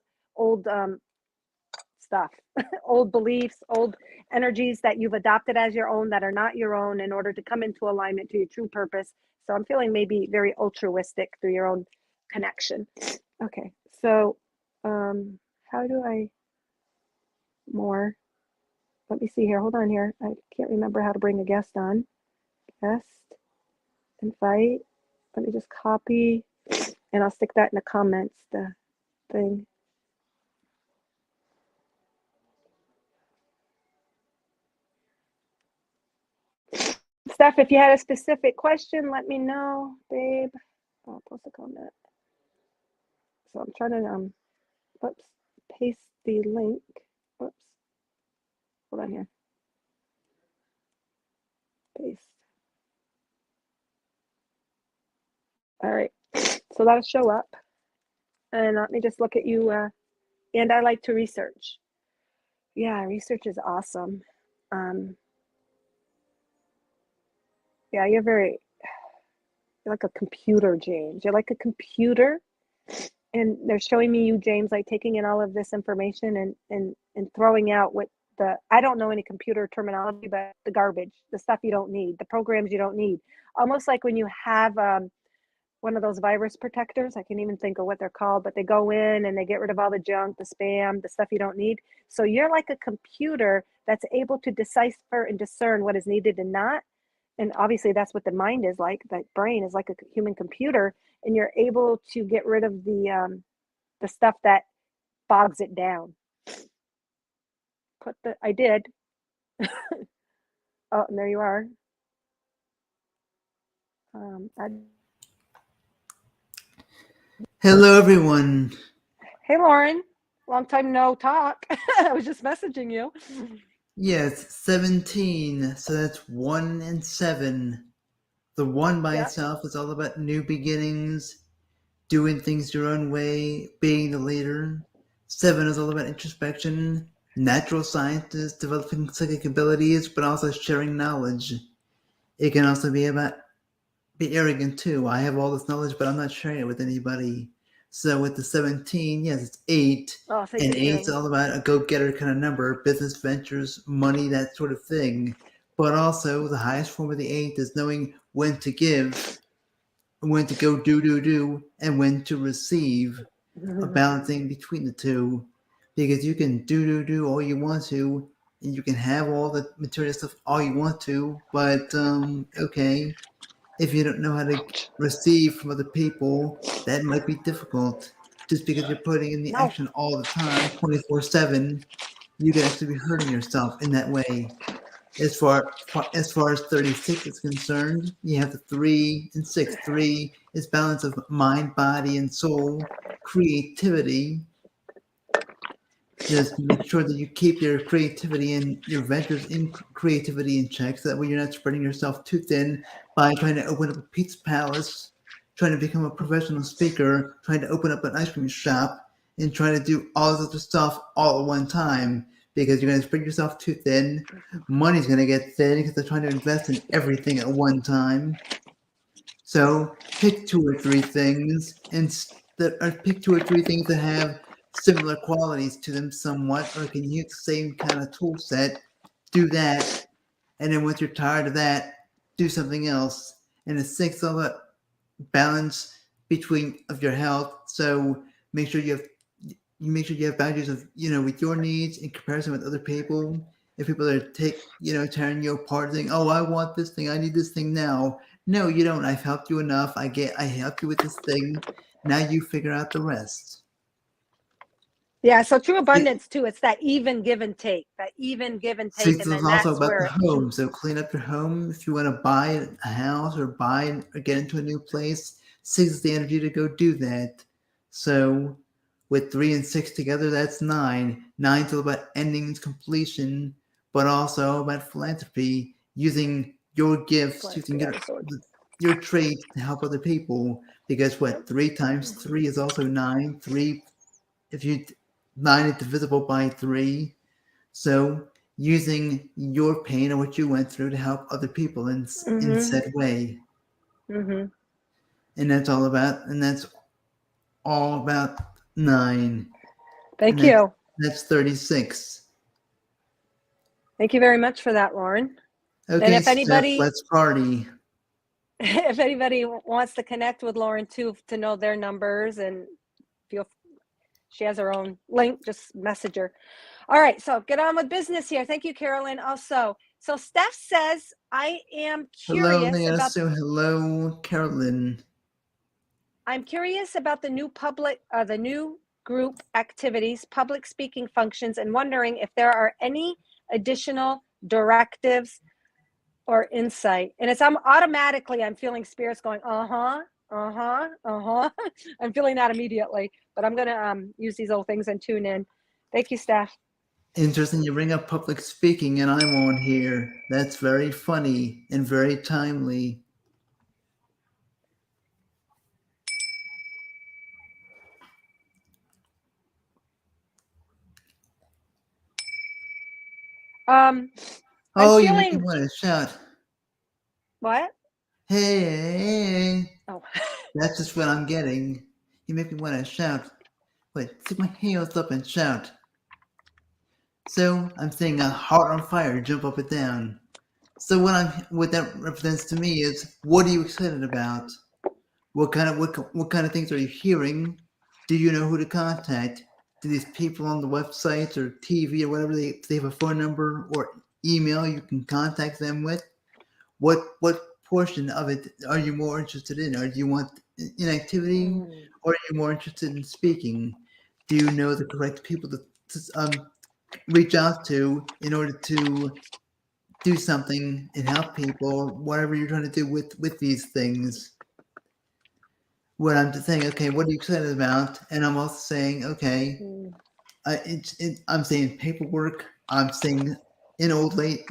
stuff, old beliefs, old energies that you've adopted as your own that are not your own, in order to come into alignment to your true purpose. So I'm feeling maybe very altruistic through your own connection. Okay, so how do I more? Let me see here. Hold on here. I can't remember how to bring a guest on. Guest, invite. Let me just copy, and I'll stick that in the comments, the thing. Steph, if you had a specific question, let me know, babe. I'll post a comment. So I'm trying to paste the link. Whoops. Hold on here. Paste. All right. So that'll show up. And let me just look at you. And I like to research. Yeah, research is awesome. Yeah, you're like a computer, James. You're like a computer. And they're showing me you, James, like taking in all of this information and throwing out what I don't know any computer terminology, but the garbage, the stuff you don't need, the programs you don't need. Almost like when you have one of those virus protectors, I can't even think of what they're called, but they go in and they get rid of all the junk, the spam, the stuff you don't need. So you're like a computer that's able to decipher and discern what is needed and not. And obviously that's what the mind is like. The brain is like a human computer, and you're able to get rid of the stuff that bogs it down. I did. Oh, and there you are. Hello, everyone. Hey, Lauren. Long time no talk. I was just messaging you. Yes, 17. So that's 1 and 7. The 1 by itself is all about new beginnings, doing things your own way, being the leader. 7 is all about introspection, natural sciences, developing psychic abilities, but also sharing knowledge. It can also be about be arrogant too. I have all this knowledge, but I'm not sharing it with anybody. So with the 17, yes, it's 8. Oh, and 8's all about a go-getter kind of number, business ventures, money, that sort of thing. But also the highest form of the 8 is knowing when to give, when to go do, and when to receive, a balancing between the two. because you can do all you want to, and you can have all the material stuff all you want to, but okay, if you don't know how to receive from other people, that might be difficult. Just because you're putting in the No. action all the time, 24/7, you could actually be hurting yourself in that way. As far as 36 is concerned, you have the 3 and 6. 3 is balance of mind, body, and soul, creativity. Just make sure that you keep your creativity and your ventures in creativity in check, so that way you're not spreading yourself too thin by trying to open up a pizza palace, trying to become a professional speaker, trying to open up an ice cream shop, and trying to do all this other stuff all at one time, because you're going to spread yourself too thin. Money's going to get thin because they're trying to invest in everything at one time. So pick 2 or 3 things, or pick 2 or 3 things that have similar qualities to them somewhat, or can use the same kind of tool set. Do that, and then once you're tired of that, do something else. And the 6th is all about balance of your health. So make sure you have boundaries of with your needs in comparison with other people. If people are tearing you apart, saying, "Oh, I want this thing, I need this thing now." No, you don't. I've helped you enough. I helped you with this thing. Now you figure out the rest. Yeah, so true abundance too. It's that even give and take. And then Six is also that's about where the home. So clean up your home. If you want to buy a house or get into a new place, 6 is the energy to go do that. So with 3 and 6 together, that's 9. 9 is all about endings, completion, but also about philanthropy, using your gifts, using your traits to help other people. Because 3 times 3 is also 9. 9 is divisible by 3. So using your pain or what you went through to help other people in said way. Mm-hmm. And that's all about 9. Thank you. That's 36. Thank you very much for that, Lauren. Okay, and if anybody, Steph, let's party. If anybody wants to connect with Lauren too, to know their numbers, and she has her own link, just message her. All right, so get on with business here. Thank you, Carolyn. Also, so Steph says, I am curious Hello, Carolyn. I'm curious about the new group activities, public speaking functions, and wondering if there are any additional directives or insight. And I'm feeling spirits going, I'm feeling that immediately, but I'm going to use these little things and tune in. Thank you, Steph. Interesting you bring up public speaking and I'm on here. That's very funny and very timely. You make me want to shout. What? Hey. Oh. That's just what I'm getting. You make me want to shout. Wait, stick my heels up and shout. So I'm seeing a heart on fire jump up and down. So what that represents to me is, what are you excited about? What kind of things are you hearing? Do you know who to contact? Do these people on the websites or TV or whatever, they have a phone number or email you can contact them with? What portion of it are you more interested in? Or do you want inactivity, or are you more interested in speaking? Do you know the correct people to reach out to in order to do something and help people, whatever you're trying to do with these things? What I'm just saying, okay, what are you excited about? And I'm also saying, okay, I'm saying paperwork. I'm saying an old lady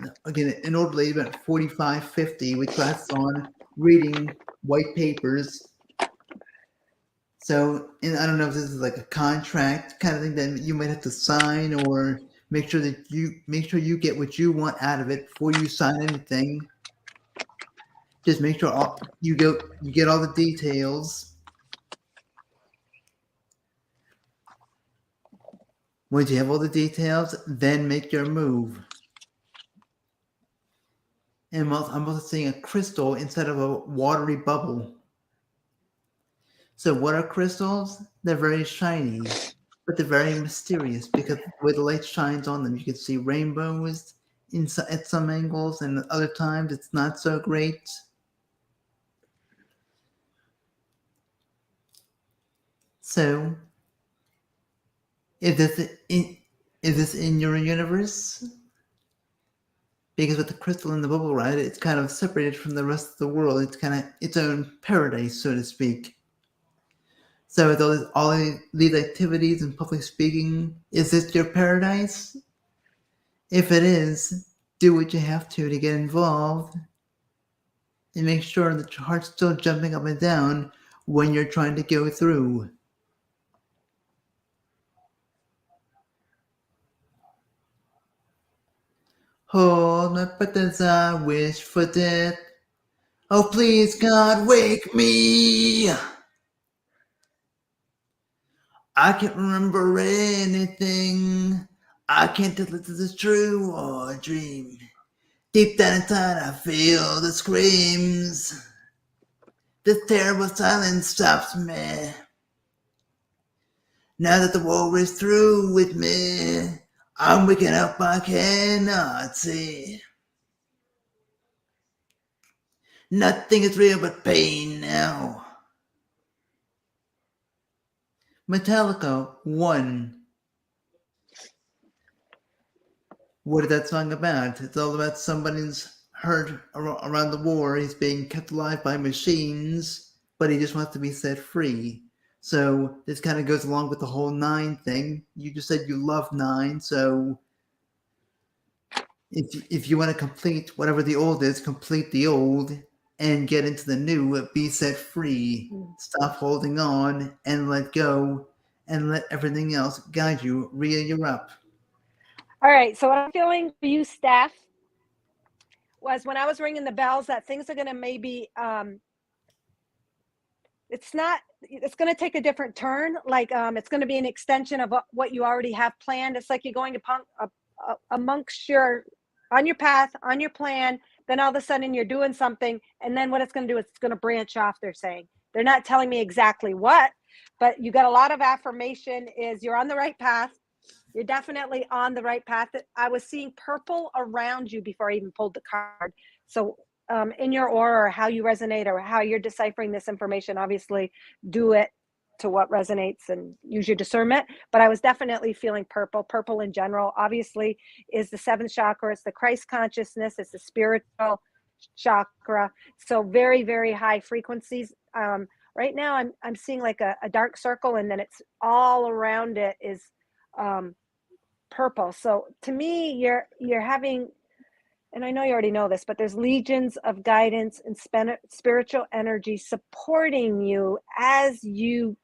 about 45, 50 with glasses on, reading white papers. So, and I don't know if this is like a contract kind of thing that you might have to sign, or make sure you get what you want out of it before you sign anything. Just make sure you get all the details. Once you have all the details, then make your move. And I'm also seeing a crystal instead of a watery bubble. So what are crystals? They're very shiny. but they're very mysterious because where the light shines on them, you can see rainbows at some angles, and at other times it's not so great. So, is this in your universe? Because with the crystal and the bubble ride, it's kind of separated from the rest of the world. It's kind of its own paradise, so to speak. So with all these activities and public speaking, is this your paradise? If it is, do what you have to get involved and make sure that your heart's still jumping up and down when you're trying to go through. Hold my breath as I wish for death. Oh, please, God, wake me. I can't remember anything. I can't tell if this is true or a dream. Deep down inside, I feel the screams. This terrible silence stops me. Now that the war is through with me, I'm waking up, I cannot see. Nothing is real but pain now. Metallica 1. What is that song about? It's all about somebody's hurt around the war. He's being kept alive by machines, but he just wants to be set free. So this kind of goes along with the whole 9 thing. You just said you love 9, so if you want to complete whatever the old is, complete the old and get into the new, be set free. Stop holding on and let go and let everything else guide you, reel you up. All right. So what I'm feeling for you, Steph, was when I was ringing the bells that things are going to maybe, it's going to take a different turn. Like it's going to be an extension of what you already have planned. It's like you're going amongst on your path, on your plan. Then all of a sudden you're doing something. And then what it's going to do is it's going to branch off, they're saying. They're not telling me exactly what, but you got a lot of affirmation is you're on the right path. You're definitely on the right path. I was seeing purple around you before I even pulled the card. So in your aura, or how you resonate or how you're deciphering this information, obviously do it to what resonates and use your discernment. But I was definitely feeling purple in general. Obviously is the 7th chakra. It's the Christ consciousness. It's the spiritual chakra. So very, very high frequencies. Right now I'm seeing like a dark circle, and then it's all around it is purple. So to me, you're having, and I know you already know this, but there's legions of guidance and spiritual energy supporting you as you,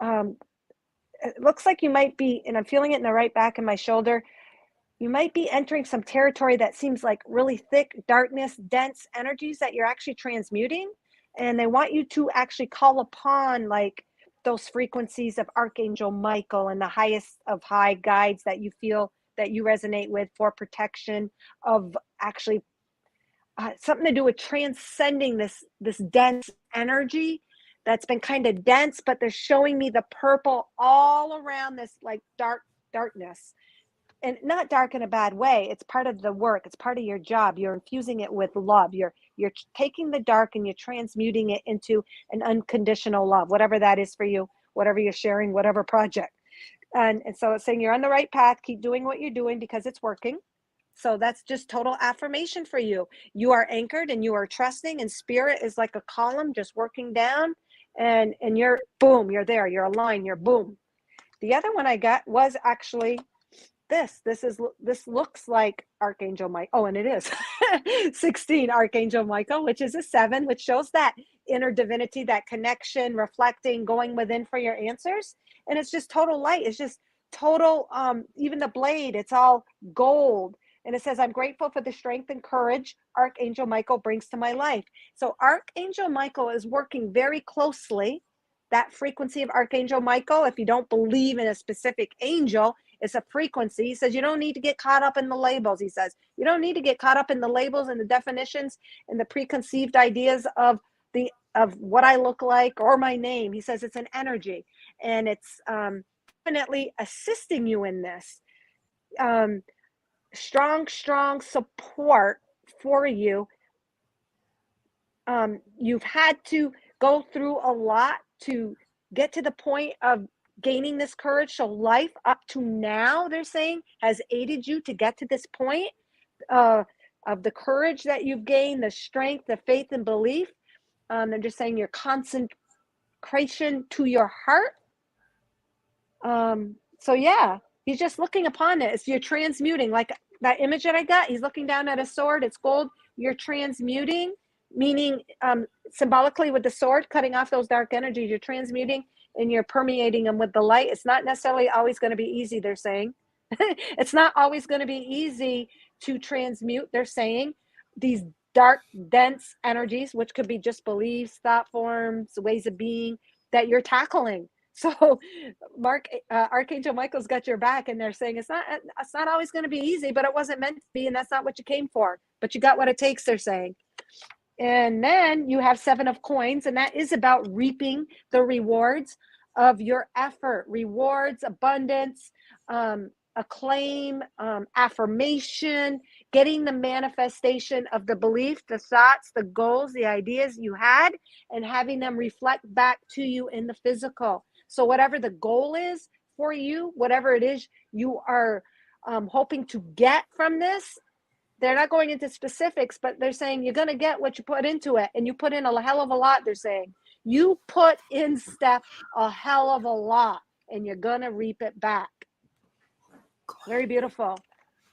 it looks like you might be, and I'm feeling it in the right back of my shoulder, you might be entering some territory that seems like really thick darkness, dense energies that you're actually transmuting. And they want you to actually call upon like those frequencies of Archangel Michael and the highest of high guides that you feel that you resonate with for protection of actually something to do with transcending this dense energy that's been kind of dense, but they're showing me the purple all around this like darkness. And not dark in a bad way. It's part of the work. It's part of your job. You're infusing it with love. You're taking the dark and you're transmuting it into an unconditional love, whatever that is for you, whatever you're sharing, whatever project. And so it's saying you're on the right path. Keep doing what you're doing because it's working. So that's just total affirmation for you. You are anchored and you are trusting, and spirit is like a column just working down, and you're boom, you're there, you're aligned, you're boom. The other one I got was actually this looks like Archangel Michael. Oh, and it is 16 Archangel Michael, which is a 7, which shows that inner divinity, that connection, reflecting, going within for your answers. And it's just total light. It's just total, even the blade, it's all gold. And it says, I'm grateful for the strength and courage Archangel Michael brings to my life. So Archangel Michael is working very closely. That frequency of Archangel Michael, if you don't believe in a specific angel, it's a frequency. He says, you don't need to get caught up in the labels. He says, you don't need to get caught up in the labels and the definitions and the preconceived ideas of what I look like or my name. He says it's an energy, and it's definitely assisting you in this. Strong support for you. You've had to go through a lot to get to the point of gaining this courage. So life up to now, they're saying, has aided you to get to this point of the courage that you've gained, the strength, the faith and belief. They're just saying your concentration to your heart. So yeah, he's just looking upon it. It's you're transmuting, like that image that I got. He's looking down at a sword. It's gold. You're transmuting, meaning symbolically with the sword, cutting off those dark energies. You're transmuting and you're permeating them with the light. It's not necessarily always going to be easy, they're saying. It's not always going to be easy to transmute, they're saying. These dark, dense energies, which could be just beliefs, thought forms, ways of being that you're tackling. So Archangel Michael's got your back, and they're saying it's not always going to be easy, but it wasn't meant to be, and that's not what you came for. But you got what it takes, they're saying. And then you have 7 of coins, and that is about reaping the rewards of your effort. Rewards, abundance, acclaim, affirmation, getting the manifestation of the belief, the thoughts, the goals, the ideas you had, and having them reflect back to you in the physical. So whatever the goal is for you, whatever it is you are hoping to get from this, they're not going into specifics, but they're saying you're going to get what you put into it. And you put in a hell of a lot, they're saying. You put in, Steph, a hell of a lot, and you're going to reap it back. Very beautiful.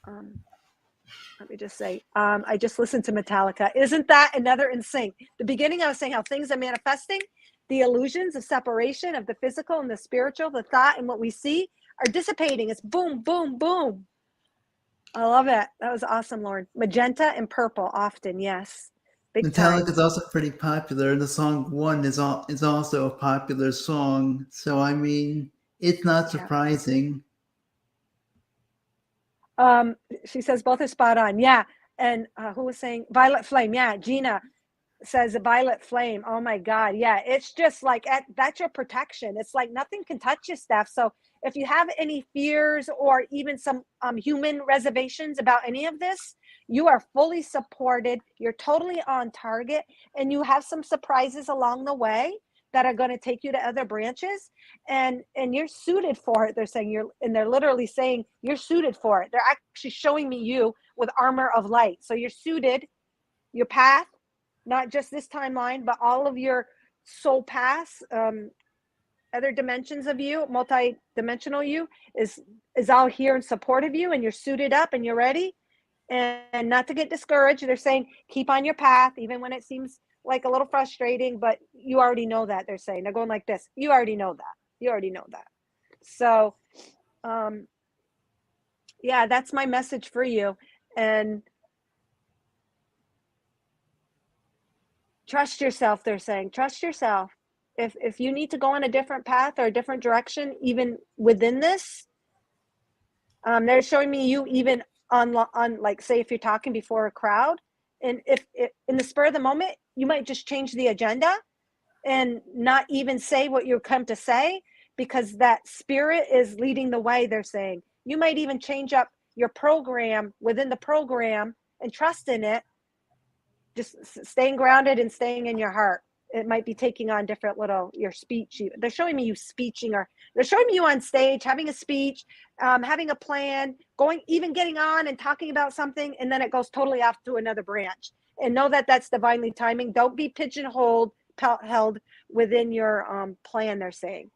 Let me just say, I just listened to Metallica. Isn't that another In Sync? The beginning, I was saying how things are manifesting. The illusions of separation of the physical and the spiritual, the thought and what we see are dissipating. It's boom, boom, boom. I love it. That was awesome, Lauren. Magenta and purple often, yes. Big Metallica time. is also pretty popular, and the song One is also a popular song. So, I mean, it's not surprising. She says both are spot on. Yeah. And who was saying Violet Flame? Yeah. Gina says Violet Flame. Oh my God. Yeah. It's just like that's your protection. It's like nothing can touch you, Steph. So if you have any fears or even some human reservations about any of this, you are fully supported. You're totally on target, and you have some surprises along the way that are going to take you to other branches, and you're suited for it. They're saying they're literally saying you're suited for it. They're actually showing me you with armor of light. So you're suited, your path, not just this timeline, but all of your soul paths, other dimensions of you, multi-dimensional you is all here in support of you, and you're suited up and you're ready. And not to get discouraged, they're saying keep on your path even when it seems like a little frustrating, but you already know that. They're saying they're going like this, you already know that. So yeah, that's my message for you. And trust yourself, they're saying. Trust yourself. If you need to go on a different path or a different direction, even within this, they're showing me you even on like, say, if you're talking before a crowd, and if in the spur of the moment, you might just change the agenda and not even say what you come to say, because that spirit is leading the way, they're saying. You might even change up your program within the program and trust in it, just staying grounded and staying in your heart. It might be taking on different your speech. They're showing me you speeching, or they're showing me you on stage, having a speech, having a plan, even getting on and talking about something, and then it goes totally off to another branch. And know that that's divinely timing. Don't be pigeonholed, held within your plan, they're saying.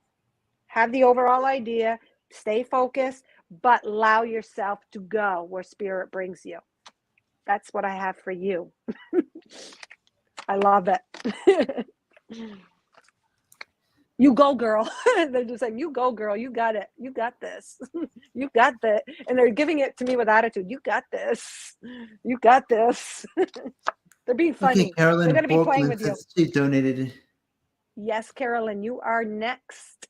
Have the overall idea, stay focused, but allow yourself to go where spirit brings you. That's what I have for you. I love it. You go, girl. They're just saying, you go, girl. You got it. You got this. You got that. And they're giving it to me with attitude. You got this. You got this. They're being funny. Okay, Carolyn They're going to be playing Borkland with you. says she donated. Yes, Carolyn, you are next.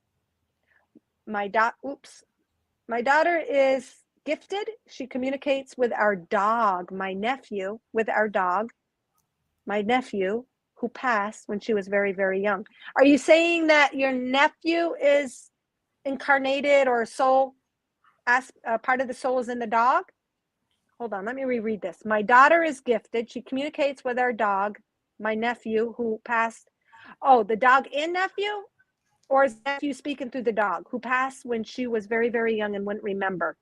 My daughter is gifted. She communicates with our dog, my nephew, who passed when she was very, very young. Are you saying that your nephew is incarnated or soul, part of the soul is in the dog. Hold on, let me reread this. My daughter is gifted. She communicates with our dog, my nephew who passed. Oh, the dog and nephew? Or is nephew speaking through the dog who passed when she was very, very young and wouldn't remember?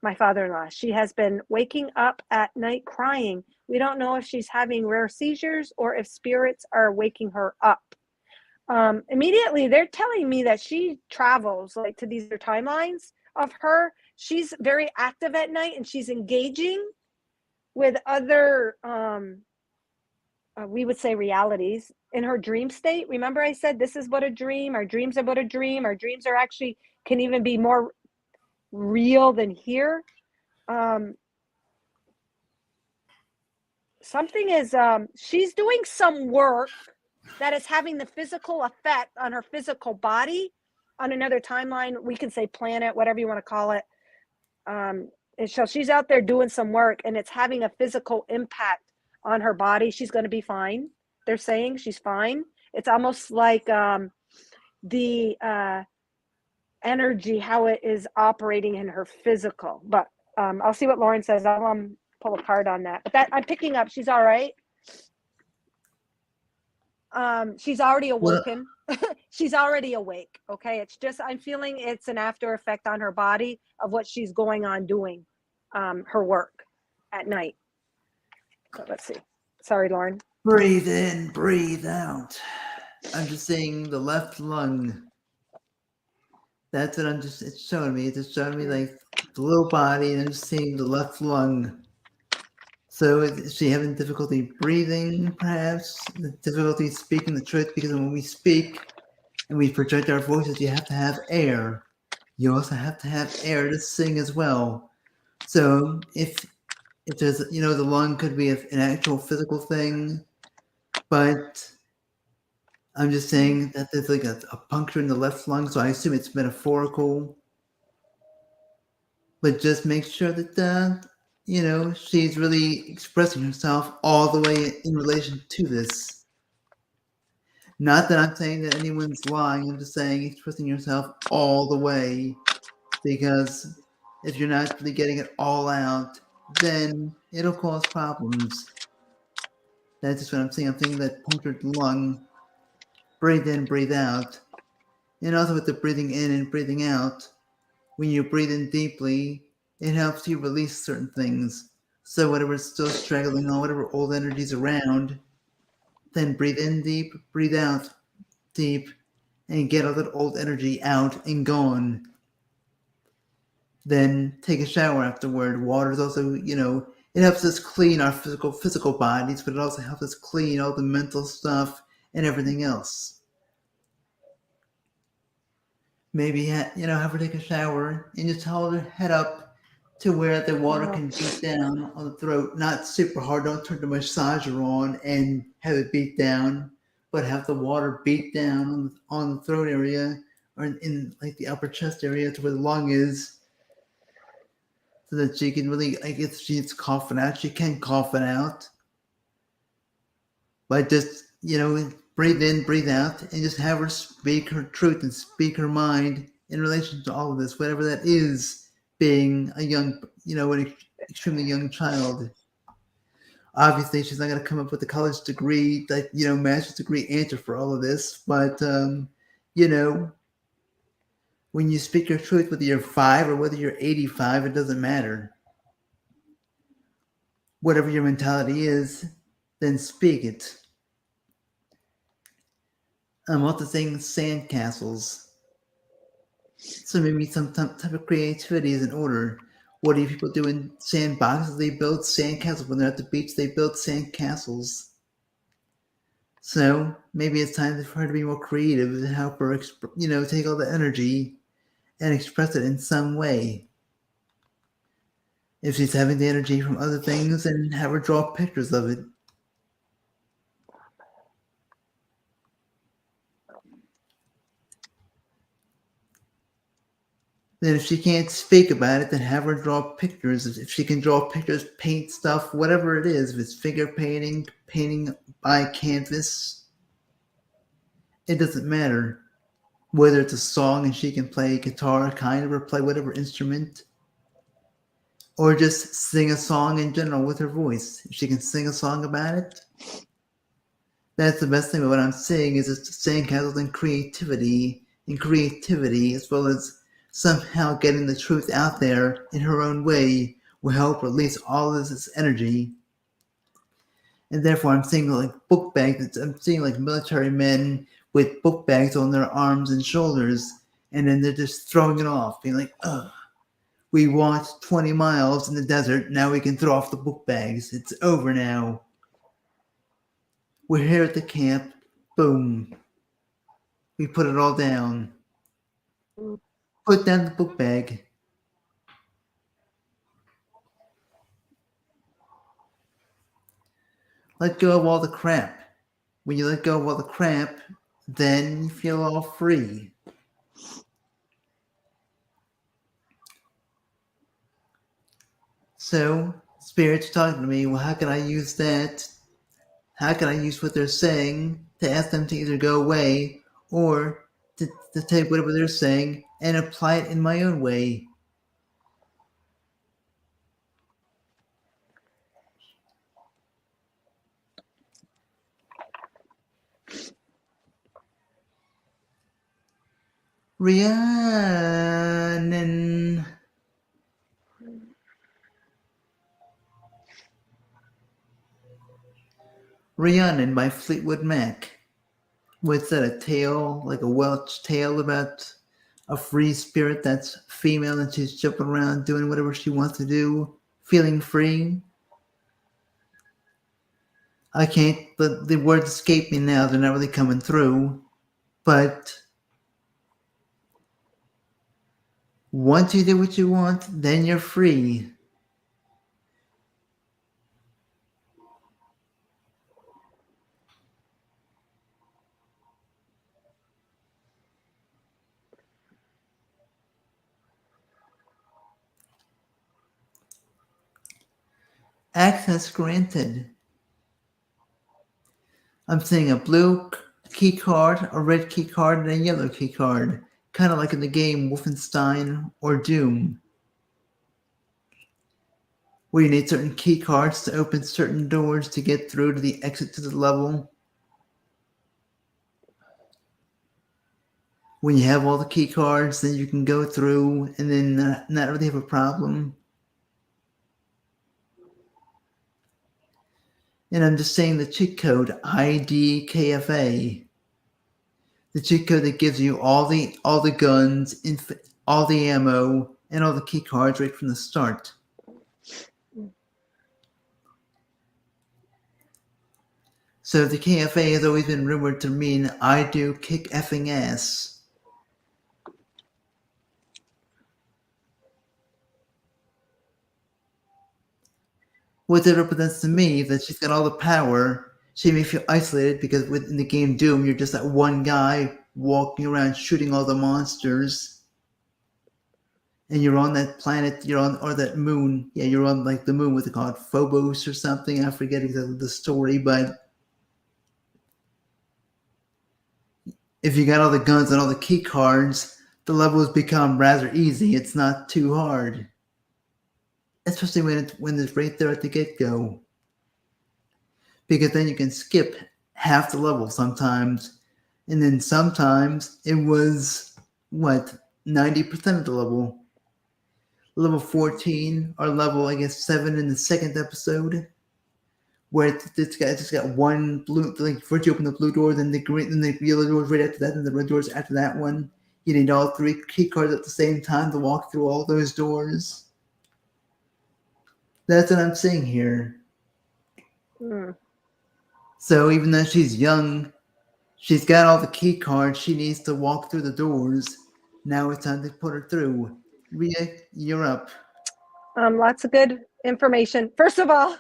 My father-in-law. She has been waking up at night crying. We don't know if she's having rare seizures or if spirits are waking her up. Immediately, they're telling me that she travels like to these timelines of her. She's very active at night and she's engaging with other, we would say, realities in her dream state. Remember I said this is but a dream. Our dreams are but a dream. Our dreams are actually can even be more real than here. Something is, she's doing some work that is having the physical effect on her physical body on another timeline. We can say planet, whatever you want to call it. And so she's out there doing some work and it's having a physical impact on her body. She's going to be fine. They're saying she's fine. It's almost like the energy, how it is operating in her physical. But I'll see what Lauren says. I'll pull a card on that. But that I'm picking up. She's all right. She's already awoken. She's already awake. Okay. It's just, I'm feeling it's an after effect on her body of what she's going on doing, her work at night. So let's see. Sorry, Lauren. Breathe in, breathe out. I'm just seeing the left lung. That's what it's showing me. It's just showing me like the little body and I'm just seeing the left lung. So is she having difficulty breathing, perhaps? The difficulty speaking the truth, because when we speak and we project our voices, you have to have air. You also have to have air to sing as well. So if there's, the lung could be an actual physical thing, but I'm just saying that there's like a puncture in the left lung, so I assume it's metaphorical. But just make sure that she's really expressing herself all the way in relation to this. Not that I'm saying that anyone's lying, I'm just saying expressing yourself all the way, because if you're not really getting it all out, then it'll cause problems. That's just what I'm saying. I'm thinking that punctured lung, breathe in, breathe out. And also with the breathing in and breathing out, when you breathe in deeply, it helps you release certain things. So whatever's still straggling on, whatever old energy's around, then breathe in deep, breathe out deep, and get all that old energy out and gone. Then take a shower afterward. Water is also, it helps us clean our physical bodies, but it also helps us clean all the mental stuff and everything else. Maybe, have her take a shower and just hold her head up to where the water can beat down on the throat. Not super hard. Don't turn the massager on and have it beat down, but have the water beat down on the throat area or in like the upper chest area to where the lung is, so that she can really, I guess she's coughing out. She can cough it out. But just, breathe in, breathe out, and just have her speak her truth and speak her mind in relation to all of this, whatever that is, being a young, an extremely young child. Obviously, she's not going to come up with a college degree, that, master's degree answer for all of this. But, when you speak your truth, whether you're 5 or whether you're 85, it doesn't matter. Whatever your mentality is, then speak it. I'm also saying sandcastles. So maybe some type of creativity is in order. What do people do in sandboxes? They build sandcastles. When they're at the beach, they build sandcastles. So maybe it's time for her to be more creative and help her, take all the energy and express it in some way. If she's having the energy from other things, then have her draw pictures of it. Then if she can't speak about it, then have her draw pictures. If she can draw pictures, paint stuff, whatever it is, if it's figure painting, painting by canvas, it doesn't matter. whether it's a song and she can play guitar, kind of, or play whatever instrument, or just sing a song in general with her voice. If she can sing a song about it, that's the best thing about what I'm saying is it's sandcastles and creativity, as well as somehow getting the truth out there in her own way will help release all of this energy. And therefore, I'm seeing like book bags. I'm seeing like military men with book bags on their arms and shoulders, and then they're just throwing it off, being like, "Ugh, we walked 20 miles in the desert. Now we can throw off the book bags. It's over now. We're here at the camp. Boom. We put it all down. Put down the book bag." Let go of all the crap. When you let go of all the crap, then you feel all free. So, spirits talking to me, well, how can I use that? How can I use what they're saying to ask them to either go away or to take whatever they're saying and apply it in my own way? Rhiannon. Rhiannon by Fleetwood Mac. What's that, a tale, like a Welsh tale about a free spirit that's female and she's jumping around doing whatever she wants to do, feeling free? I can't, but the words escape me now. They're not really coming through. But once you do what you want, then you're free. Access granted. I'm seeing a blue key card, a red key card, and a yellow key card. Kind of like in the game Wolfenstein or Doom, where you need certain key cards to open certain doors to get through to the exit to the level. When you have all the key cards, then you can go through and then not really have a problem. And I'm just saying the cheat code IDKFA, the cheat code that gives you all the guns, all the ammo, and all the key cards right from the start. So the KFA has always been rumored to mean I do kick effing ass. What it represents to me is that she's got all the power. She may feel isolated because within the game Doom, you're just that one guy walking around shooting all the monsters. And you're on that planet, you're on, or that moon. Yeah, you're on like the moon, what's it called? Phobos or something. I forget exactly the story, but if you got all the guns and all the key cards, the levels become rather easy. It's not too hard. Especially when it's right there at the get-go. Because then you can skip half the level sometimes. And then sometimes it was, 90% of the level. Level 14 or level, I guess, 7 in the second episode. Where it's just got one blue, like first you open the blue door, then the green, then the yellow doors right after that, and the red doors after that one. You need all 3 key cards at the same time to walk through all those doors. That's what I'm saying here. So even though she's young, she's got all the key cards. She needs to walk through the doors. Now it's time to put her through. Rhea, you're up. Lots of good information. First of all,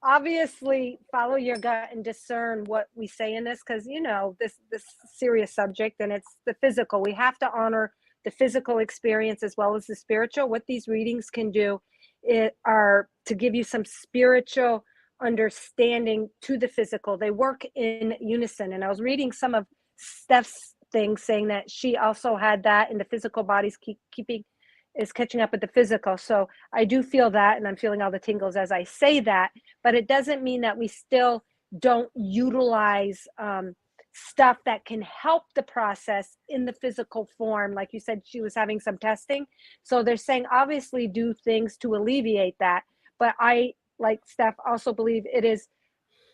obviously follow your gut and discern what we say in this, because this serious subject, and it's the physical. We have to honor the physical experience as well as the spiritual. What these readings can do are to give you some spiritual understanding to the physical. They work in unison. And I was reading some of Steph's things saying that she also had that, and the physical body's keeping is catching up with the physical. So I do feel that, and I'm feeling all the tingles as I say that, but it doesn't mean that we still don't utilize stuff that can help the process in the physical form. Like you said, she was having some testing. So they're saying obviously do things to alleviate that. But I, like Steph, also believe it is,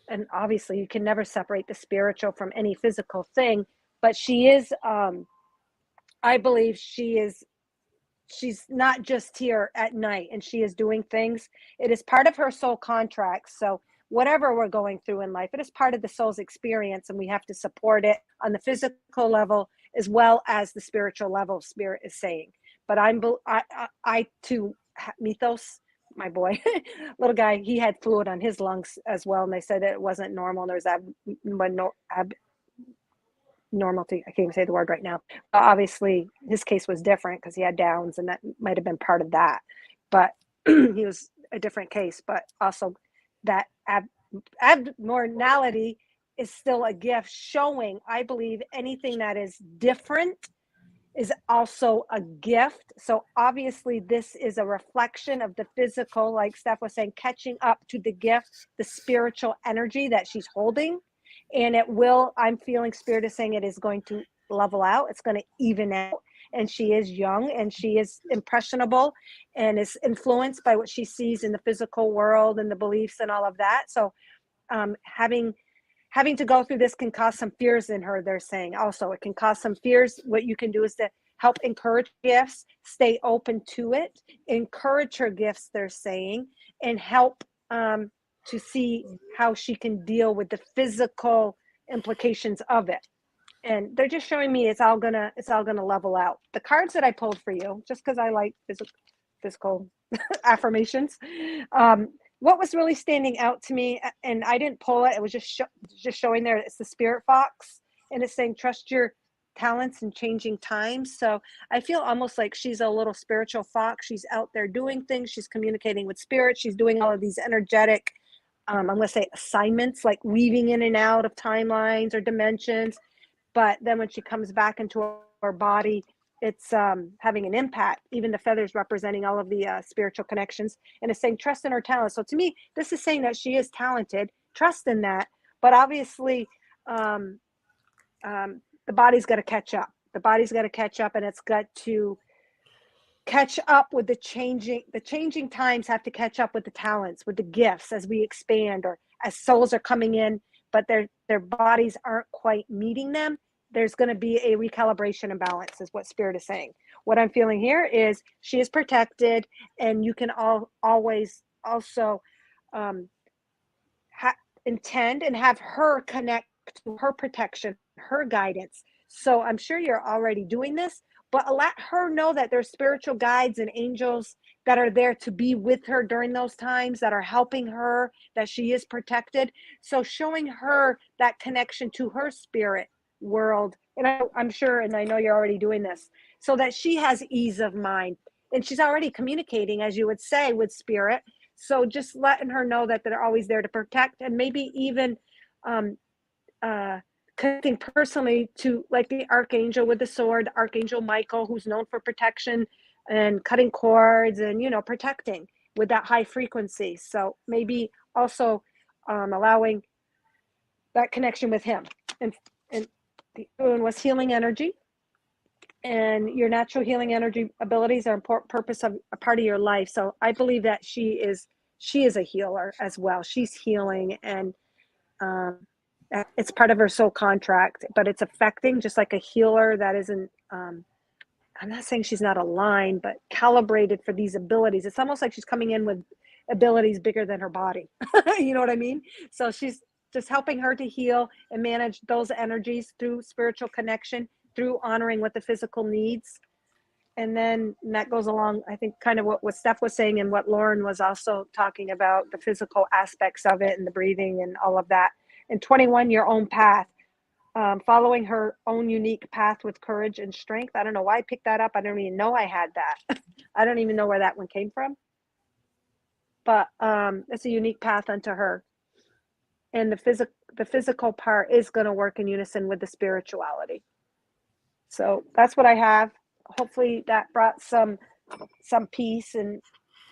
and obviously you can never separate the spiritual from any physical thing, but she is, I believe she's not just here at night, and she is doing things. It is part of her soul contract. So whatever we're going through in life, it is part of the soul's experience, and we have to support it on the physical level as well as the spiritual level. Spirit is saying, but I too, Mythos, my boy, little guy, he had fluid on his lungs as well, and they said that it wasn't normal. There's normality. I can't even say the word right now. Obviously, his case was different because he had Downs, and that might have been part of that. But he was a different case. But also, that abnormality is still a gift, showing, I believe, anything that is different is also a gift. So obviously, this is a reflection of the physical, like Steph was saying, catching up to the gift, the spiritual energy that she's holding. And it will, I'm feeling Spirit is saying it is going to level out. It's going to even out. And she is young, and she is impressionable, and is influenced by what she sees in the physical world and the beliefs and all of that. So having to go through this can cause some fears in her, they're saying. Also, it can cause some fears. What you can do is to help encourage gifts, stay open to it, encourage her gifts, they're saying, and help to see how she can deal with the physical implications of it. And they're just showing me it's all gonna level out. The cards that I pulled for you, just because I like physical affirmations, what was really standing out to me, and I didn't pull it, it was just showing there, it's the Spirit Fox, and it's saying trust your talents in changing times. So I feel almost like she's a little spiritual fox. She's out there doing things, she's communicating with spirit, she's doing all of these energetic, I'm going to say assignments, like weaving in and out of timelines or dimensions. But then when she comes back into her body, it's having an impact. Even the feathers representing all of the spiritual connections, and it's saying trust in her talent. So to me, this is saying that she is talented, trust in that. But obviously, the body's got to catch up. The body's got to catch up, and it's got to catch up with the changing times. Have to catch up with the talents, with the gifts as we expand, or as souls are coming in, but their bodies aren't quite meeting them. There's going to be a recalibration and balance, is what Spirit is saying. What I'm feeling here is she is protected, and you can always also intend and have her connect to her protection, her guidance. So I'm sure you're already doing this, but let her know that there's spiritual guides and angels that are there to be with her during those times, that are helping her, that she is protected. So showing her that connection to her spirit world. And I'm sure, and I know you're already doing this, so that she has ease of mind. And she's already communicating, as you would say, with spirit. So just letting her know that they're always there to protect, and maybe even connecting personally to, like, the archangel with the sword, Archangel Michael, who's known for protection and cutting cords and, protecting with that high frequency. So maybe also allowing that connection with him. And the other one was healing energy. And your natural healing energy abilities are important purpose of a part of your life. So I believe that she is a healer as well. She's healing, and it's part of her soul contract, but it's affecting, just like a healer that isn't, I'm not saying she's not aligned, but calibrated for these abilities. It's almost like she's coming in with abilities bigger than her body. You know what I mean? So she's just helping her to heal and manage those energies through spiritual connection, through honoring what the physical needs. And then that goes along, I think, kind of what Steph was saying, and what Lauren was also talking about, the physical aspects of it and the breathing and all of that. And 21, your own path, following her own unique path with courage and strength. I don't know why I picked that up. I don't even know I had that. I don't even know where that one came from. But it's a unique path unto her. And the physical part is going to work in unison with the spirituality. So that's what I have. Hopefully that brought some peace and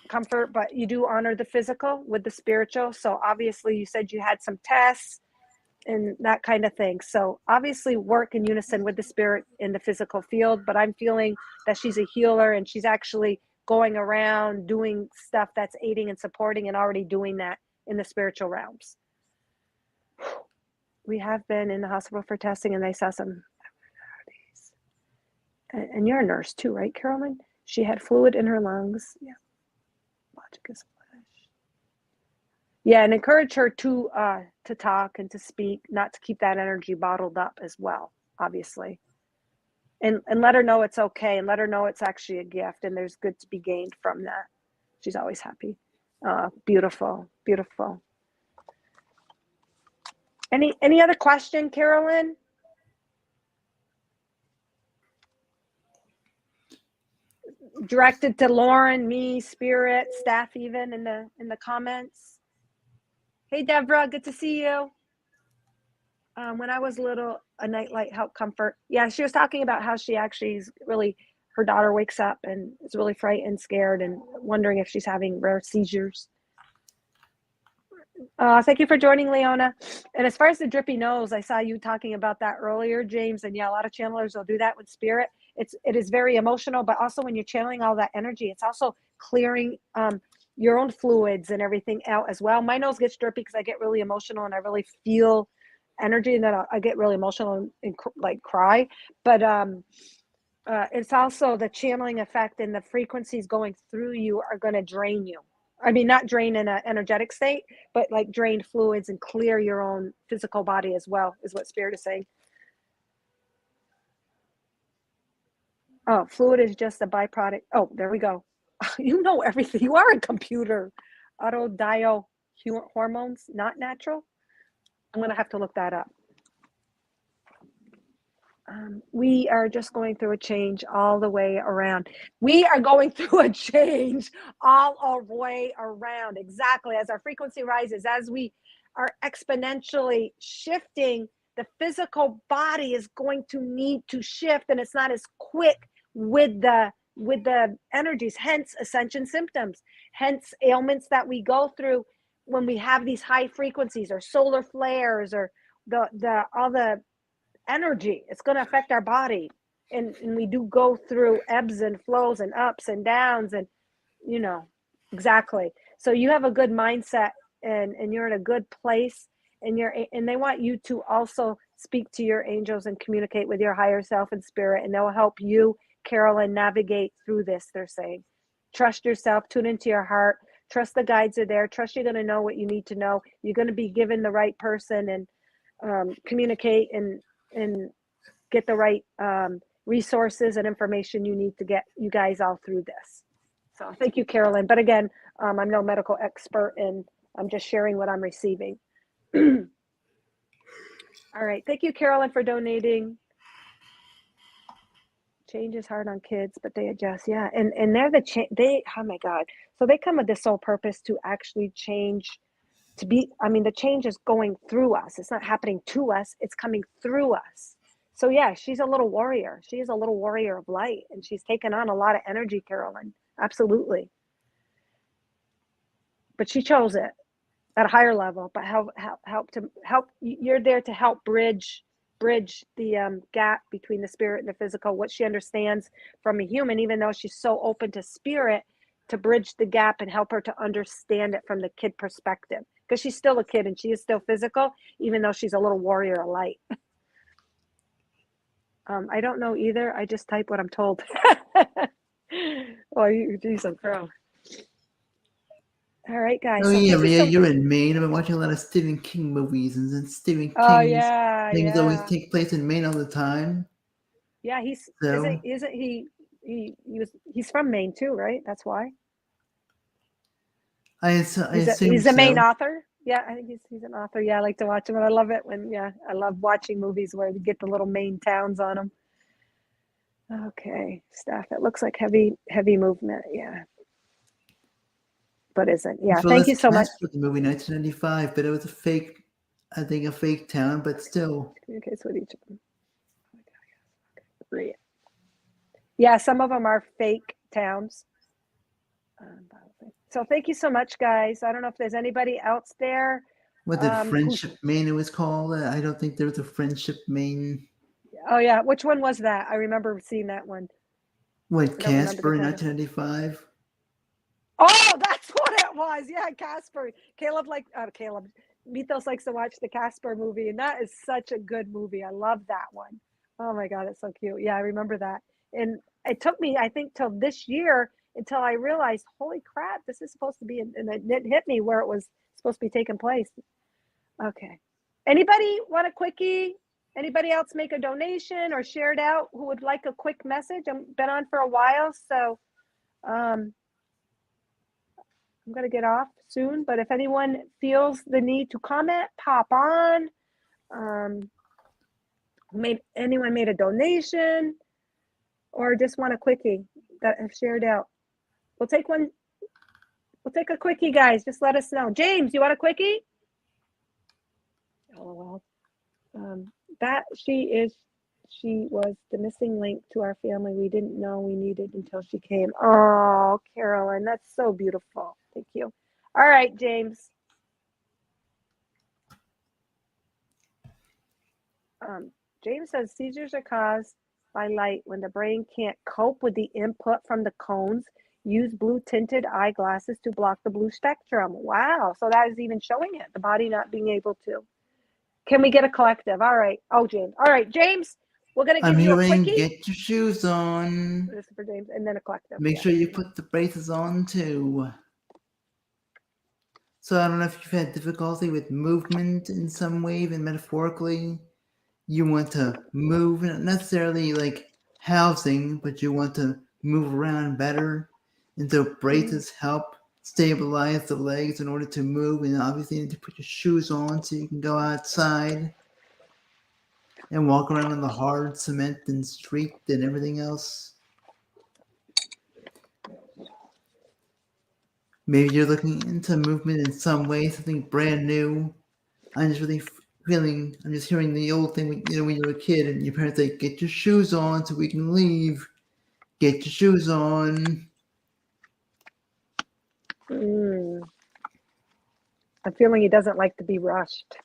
comfort, but you do honor the physical with the spiritual. So obviously you said you had some tests and that kind of thing. So obviously work in unison with the spirit in the physical field, but I'm feeling that she's a healer and she's actually going around doing stuff that's aiding and supporting and already doing that in the spiritual realms. We have been in the hospital for testing and they saw some abnormalities. And you're a nurse too, right, Carolyn? She had fluid in her lungs. Yeah. Logic is flesh. Yeah, and encourage her to talk and to speak, not to keep that energy bottled up as well, obviously. And let her know it's okay, and let her know it's actually a gift and there's good to be gained from that. She's always happy. Beautiful, beautiful. Any other question, Carolyn? Directed to Lauren, me, Spirit, staff, even in the comments. Hey, Deborah, good to see you. When I was little, a nightlight helped comfort. Yeah, she was talking about how she actually is really, her daughter wakes up and is really frightened, scared, and wondering if she's having rare seizures. Thank you for joining, Leona. And as far as the drippy nose, I saw you talking about that earlier, James. And yeah, a lot of channelers will do that with spirit. It is very emotional, but also when you're channeling all that energy, it's also clearing your own fluids and everything out as well. My nose gets drippy because I get really emotional and I really feel energy, and then I get really emotional and like cry. But it's also the channeling effect, and the frequencies going through you are going to drain you. I mean, not drain in an energetic state, but like drain fluids and clear your own physical body as well, is what Spirit is saying. Oh, fluid is just a byproduct. Oh, there we go. You know everything. You are a computer. Autodio hormones, not natural. I'm going to have to look that up. We are just going through a change all the way around. We are going through a change all the way around. Exactly. As our frequency rises, as we are exponentially shifting, the physical body is going to need to shift, and it's not as quick with the energies, hence ascension symptoms, hence ailments that we go through when we have these high frequencies, or solar flares, or all the energy. It's going to affect our body, and we do go through ebbs and flows and ups and downs, and exactly. So you have a good mindset, and you're in a good place, and they want you to also speak to your angels and communicate with your higher self and spirit, and they'll help you, Carolyn, navigate through this. They're saying trust yourself, tune into your heart, trust the guides are there, trust you're going to know what you need to know, you're going to be given the right person, and communicate and get the right resources and information you need to get you guys all through this. So thank you, Carolyn. But again, I'm no medical expert, and I'm just sharing what I'm receiving. All right. Thank you, Carolyn, for donating. Change is hard on kids, but they adjust. Yeah. And they're oh my God. So they come with this sole purpose to actually change, the change is going through us. It's not happening to us. It's coming through us. So yeah, she's a little warrior. She is a little warrior of light, and she's taken on a lot of energy, Carolyn. Absolutely. But she chose it at a higher level. But help. You're there to help bridge the gap between the spirit and the physical. What she understands from a human, even though she's so open to spirit, to bridge the gap and help her to understand it from the kid perspective. Because she's still a kid and she is still physical, even though she's a little warrior of light. I don't know either. I just type what I'm told. Oh, geez, I'm pro. All right, guys. Oh, so yeah, Maria, you're in Maine. I've been watching a lot of Stephen King movies, and Stephen King's things always take place in Maine all the time. Yeah, he's from Maine too, right? That's why. He's a Maine author. Yeah, I think he's an author. Yeah, I like to watch him, and I love it I love watching movies where you get the little Maine towns on them. Okay, stuff. It looks like heavy movement. Yeah, but isn't. Yeah, thank you so much. For the movie 1995, but it was a fake town, but still. Communicates with each of them. Yeah, some of them are fake towns. So thank you so much, guys. I don't know if there's anybody else there. What did Friendship Maine it was called? I don't think there was a Friendship Maine. Oh yeah, which one was that? I remember seeing that one. What, I don't remember the Casper in title. 1995? Oh, that's what it was. Yeah, Casper. Caleb. Mythos likes to watch the Casper movie, and that is such a good movie. I love that one. Oh my God, it's so cute. Yeah, I remember that. And it took me, I think, till this year until I realized, holy crap, this is supposed to be, and it hit me where it was supposed to be taking place. Okay. Anybody want a quickie? Anybody else make a donation or share it out who would like a quick message? I've been on for a while, so I'm going to get off soon. But if anyone feels the need to comment, pop on. Anyone made a donation or just want a quickie that I've shared out? We'll take one. We'll take a quickie, guys. Just let us know. James, you want a quickie? Oh, well. She was the missing link to our family we didn't know we needed until she came. Oh, Carolyn, that's so beautiful. Thank you. All right, James. James says seizures are caused by light when the brain can't cope with the input from the cones. Use blue tinted eyeglasses to block the blue spectrum. Wow. So that is even showing it, the body not being able to. Can we get a collective? All right. Oh, James. All right, James, we're going to give you a quickie. Get your shoes on. This is for James, and then a collective. Make sure you put the braces on too. So I don't know if you've had difficulty with movement in some way, even metaphorically. You want to move, not necessarily like housing, but you want to move around better. And so braces help stabilize the legs in order to move. And obviously you need to put your shoes on so you can go outside and walk around on the hard cement and street and everything else. Maybe you're looking into movement in some way, something brand new. I'm just really I'm just hearing the old thing when you were a kid and your parents say, get your shoes on so we can leave. Get your shoes on. I'm feeling he doesn't like to be rushed.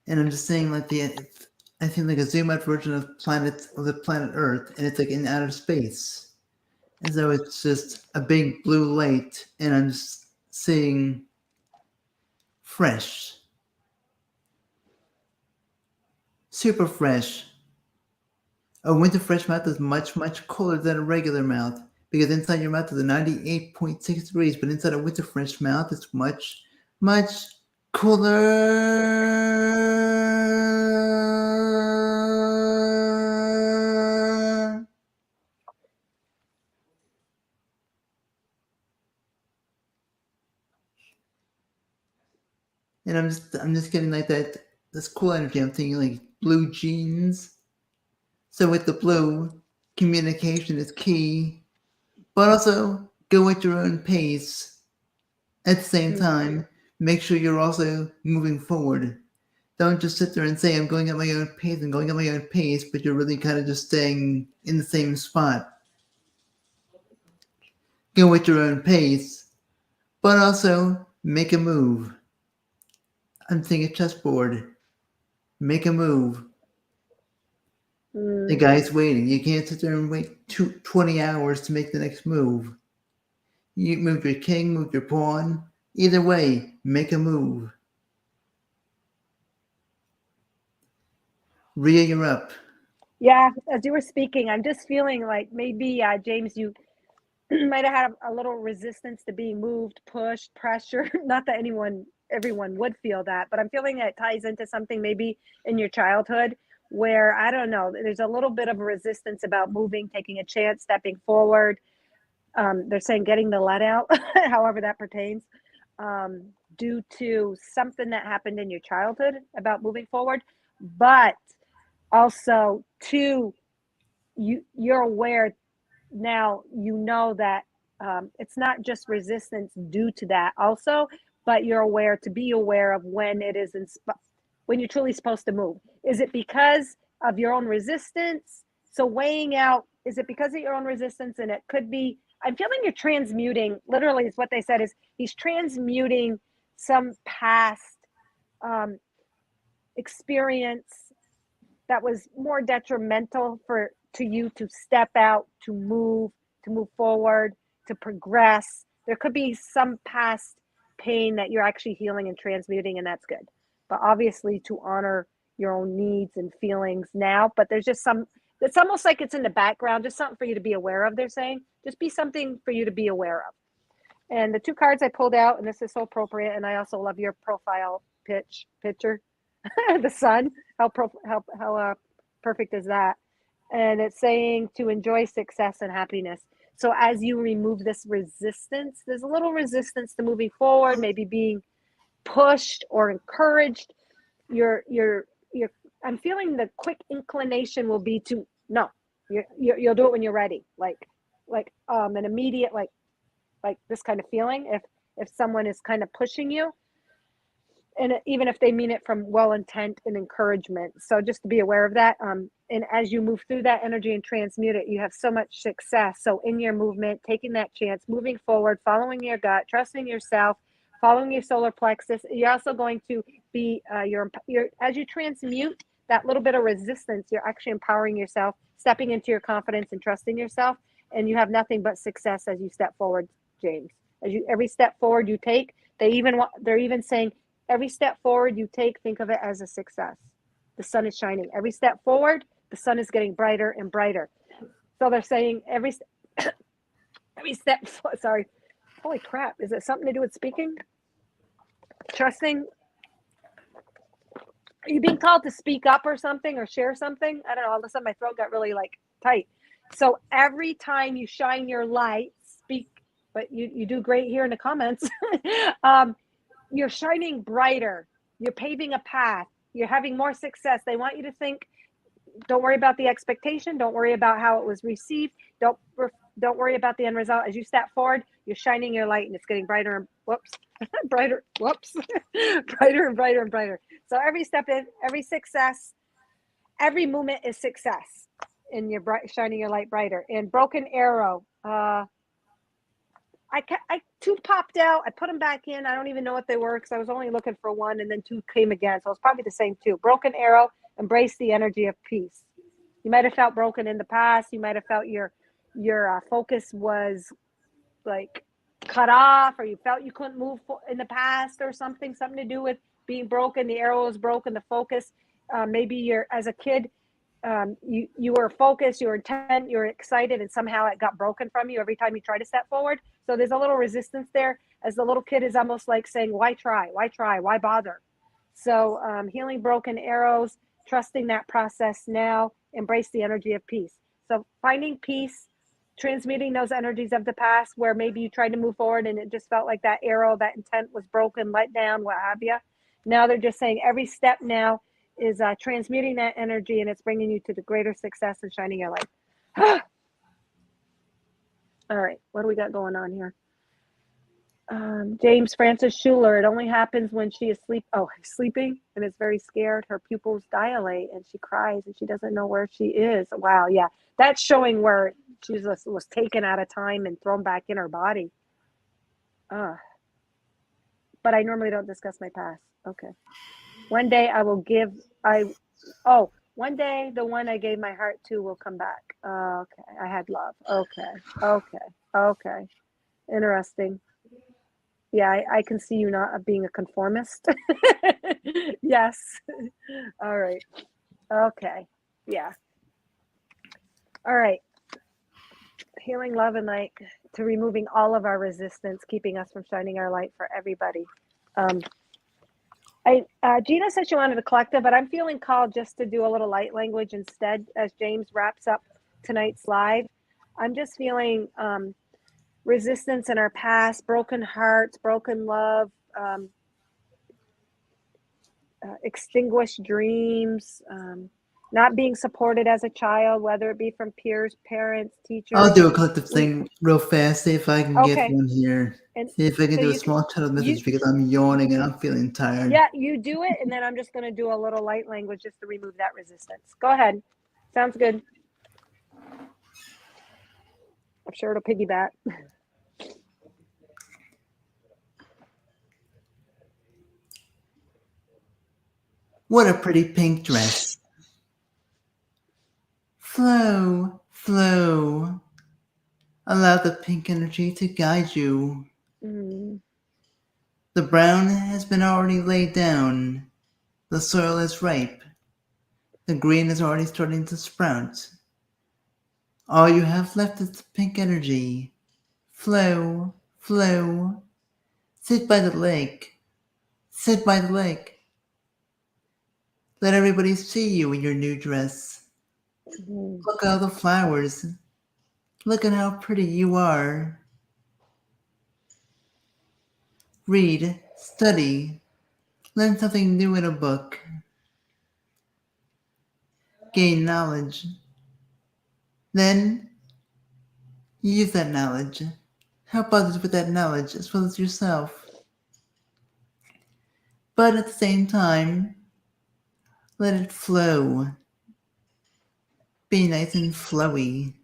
And I'm just saying, like I think like a zoom out version of the planet Earth, and it's like in outer space, as though it's just a big blue light, and I'm just seeing fresh, super fresh. A winter fresh mouth is much, much colder than a regular mouth because inside your mouth is 98.6 degrees, but inside a winter fresh mouth it's much, much cooler. And I'm just getting like this cool energy. I'm thinking like blue jeans. So with the blue, communication is key, but also go at your own pace. At the same time, make sure you're also moving forward. Don't just sit there and say, I'm going at my own pace and going at my own pace, but you're really kind of just staying in the same spot. Go at your own pace, but also make a move. I'm thinking chessboard. Make a move. The guy's waiting. You can't sit there and wait 20 hours to make the next move. You move your king, move your pawn. Either way, make a move. Rhea, you're up. Yeah, as you were speaking, I'm just feeling like maybe, James, you might have had a little resistance to being moved, pushed, pressured. Not that everyone would feel that, but I'm feeling that it ties into something maybe in your childhood where, I don't know, there's a little bit of a resistance about moving, taking a chance, stepping forward. They're saying getting the let out, however that pertains, due to something that happened in your childhood about moving forward. But also, too, you're aware now, that it's not just resistance due to that also, but you're aware to be aware of when it is when you're truly supposed to move? Is it because of your own resistance? So weighing out, is it because of your own resistance? And it could be, I'm feeling you're transmuting, literally is what they said, is he's transmuting some past experience that was more detrimental to you to step out, to move forward, to progress. There could be some past pain that you're actually healing and transmuting, and that's good. But obviously to honor your own needs and feelings now, but there's just some, it's almost like it's in the background, just something for you to be aware of, they're saying. Just be something for you to be aware of. And the two cards I pulled out, and this is so appropriate, and I also love your profile picture, the sun. How perfect is that? And it's saying to enjoy success and happiness. So as you remove this resistance, there's a little resistance to moving forward, maybe being pushed or encouraged. I'm feeling the quick inclination will be to no. You'll do it when you're ready. Like an immediate like this kind of feeling if someone is kind of pushing you, and even if they mean it from well intent and encouragement. So just to be aware of that. And as you move through that energy and transmute it, you have so much success. So in your movement, taking that chance, moving forward, following your gut, trusting yourself, following your solar plexus, you're also going to be as you transmute that little bit of resistance, you're actually empowering yourself, stepping into your confidence and trusting yourself. And you have nothing but success as you step forward, James. Every step forward you take, they're even saying every step forward you take, think of it as a success. The sun is shining. Every step forward, the sun is getting brighter and brighter. So they're saying every step, sorry, holy crap. Is it something to do with speaking? Trusting? Are you being called to speak up or something or share something? I don't know. All of a sudden my throat got really tight. So every time you shine your light, speak, but you do great here in the comments. You're shining brighter. You're paving a path. You're having more success. They want you to think, don't worry about the expectation. Don't worry about how it was received. Don't worry about the end result. As you step forward, you're shining your light and it's getting brighter and brighter and brighter and brighter. So every step in, every success, every movement is success in your shining your light brighter. And broken arrow, two popped out. I put them back in. I don't even know what they were because I was only looking for one, and then two came again. So it's probably the same two. Broken arrow, embrace the energy of peace. You might have felt broken in the past. You might have felt your focus was like cut off, or you felt you couldn't move in the past, or something to do with being broken. The arrow was broken. The focus. Maybe you're as a kid. You were focused, you were intent, you were excited, and somehow it got broken from you every time you try to step forward. So there's a little resistance there, as the little kid is almost like saying, why try, why bother? So healing broken arrows, trusting that process now, embrace the energy of peace. So finding peace, transmuting those energies of the past where maybe you tried to move forward and it just felt like that arrow, that intent was broken, let down, what have you. Now they're just saying every step now is transmuting that energy, and it's bringing you to the greater success and shining your light. All right, what do we got going on here? James Francis Schuler, it only happens when she is sleeping and is very scared. Her pupils dilate and she cries and she doesn't know where she is. Wow, yeah, that's showing where Jesus was taken out of time and thrown back in her body. But I normally don't discuss my past. Okay. One day I will one day the one I gave my heart to will come back. Okay. I had love. Okay. Interesting. Yeah, I can see you not being a conformist. Yes. All right. Okay. Yeah. All right. Healing love and light to removing all of our resistance, keeping us from shining our light for everybody. Gina said she wanted a collective, but I'm feeling called just to do a little light language instead as James wraps up tonight's live. I'm just feeling resistance in our past, broken hearts, broken love, extinguished dreams, not being supported as a child, whether it be from peers, parents, I'll teachers. do a collective We thing real fast. See if I can get okay, one here. and See if I can so do a you small channel you message because I'm yawning and I'm feeling tired. yeah, you do it, and then I'm just going to do a little light language just to remove that resistance. Go ahead. Sounds good. I'm sure it'll piggyback. What a pretty pink dress. Flow, flow. Allow the pink energy to guide you. Mm. The brown has been already laid down. The soil is ripe. The green is already starting to sprout. All you have left is the pink energy. Flow, flow. Sit by the lake. Sit by the lake. Let everybody see you in your new dress. Mm. Look at all the flowers. Look at how pretty you are. Read, study, learn something new in a book. Gain knowledge. Then use that knowledge. Help others with that knowledge as well as yourself. But at the same time, let it flow. Be nice and flowy.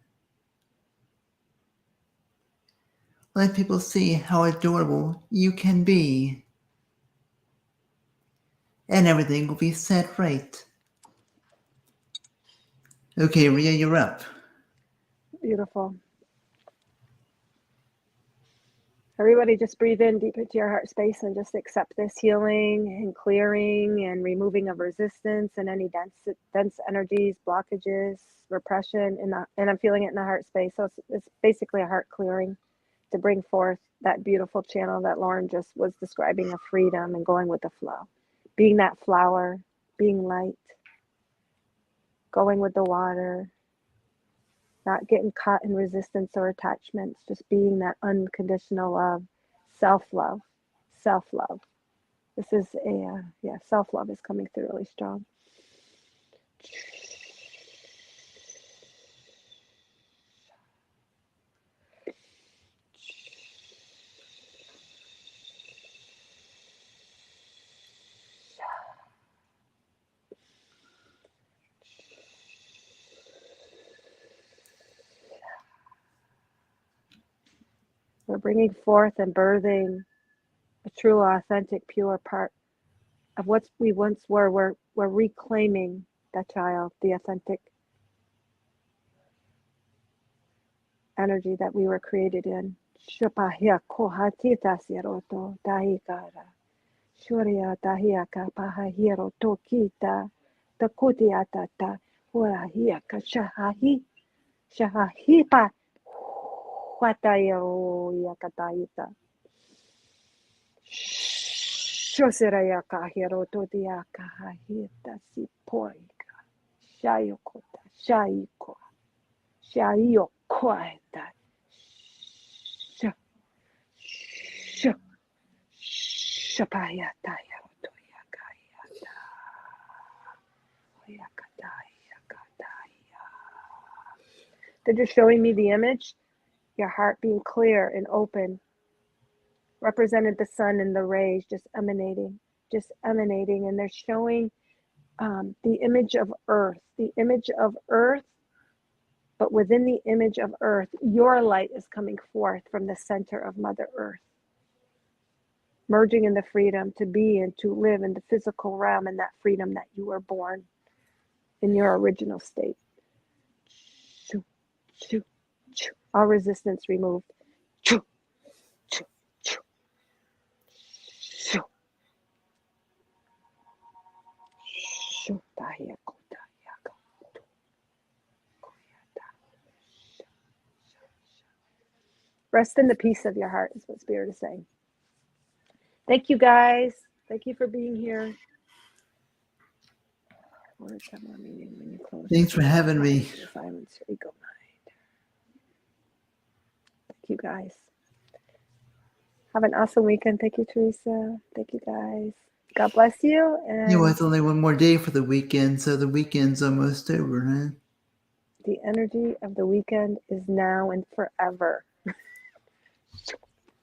Let people see how adorable you can be. And everything will be set right. Okay, Ria, you're up. Beautiful. Everybody just breathe in deep into your heart space and just accept this healing and clearing and removing of resistance and any dense energies, blockages, repression. And I'm feeling it in the heart space. So it's basically a heart clearing to bring forth that beautiful channel that Lauren just was describing of freedom and going with the flow. Being that flower, being light, going with the water, not getting caught in resistance or attachments, just being that unconditional love, self-love, self-love. This is self-love is coming through really strong. We're bringing forth and birthing a true, authentic, pure part of what we once were. We're reclaiming that child, the authentic energy that we were created in. Shupahia kohatita siroto daikara. Shurya tahia kapahahiro tokita takutiatata hurahia kashahahi shahahipa huatayo yakataita. Shosiraya kahiro todia kahahita sipoika. Shayokota shayiko shayokoita. Shapayataya Toyakayata Oyakataya. They're just showing me the image, your heart being clear and open, represented the sun and the rays just emanating, and they're showing the image of earth, but within the image of earth, your light is coming forth from the center of Mother Earth, merging in the freedom to be and to live in the physical realm and that freedom that you were born in your original state. All resistance removed. Rest in the peace of your heart is what Spirit is saying. Thank you, guys. Thank you for being here. Thanks for having me. Silence your ego mind. Thank you, guys. Have an awesome weekend. Thank you, Teresa. Thank you, guys. God bless you. You know, And it's only one more day for the weekend, so the weekend's almost over, huh? the energy of the weekend is now and forever.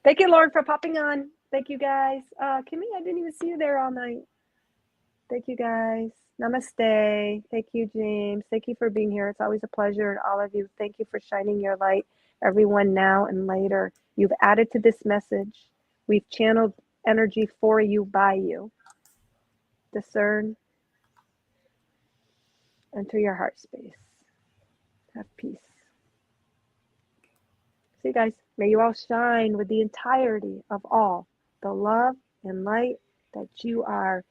Thank you, Lord, for popping on. Thank you, guys. Kimmy, I didn't even see you there all night. Thank you, guys. Namaste. Thank you, James. Thank you for being here. It's always a pleasure. And all of you, thank you for shining your light, everyone now and later. You've added to this message. We've channeled energy for you, by you. Discern, enter your heart space. Have peace. See you guys. May you all shine with the entirety of all the love and light that you are.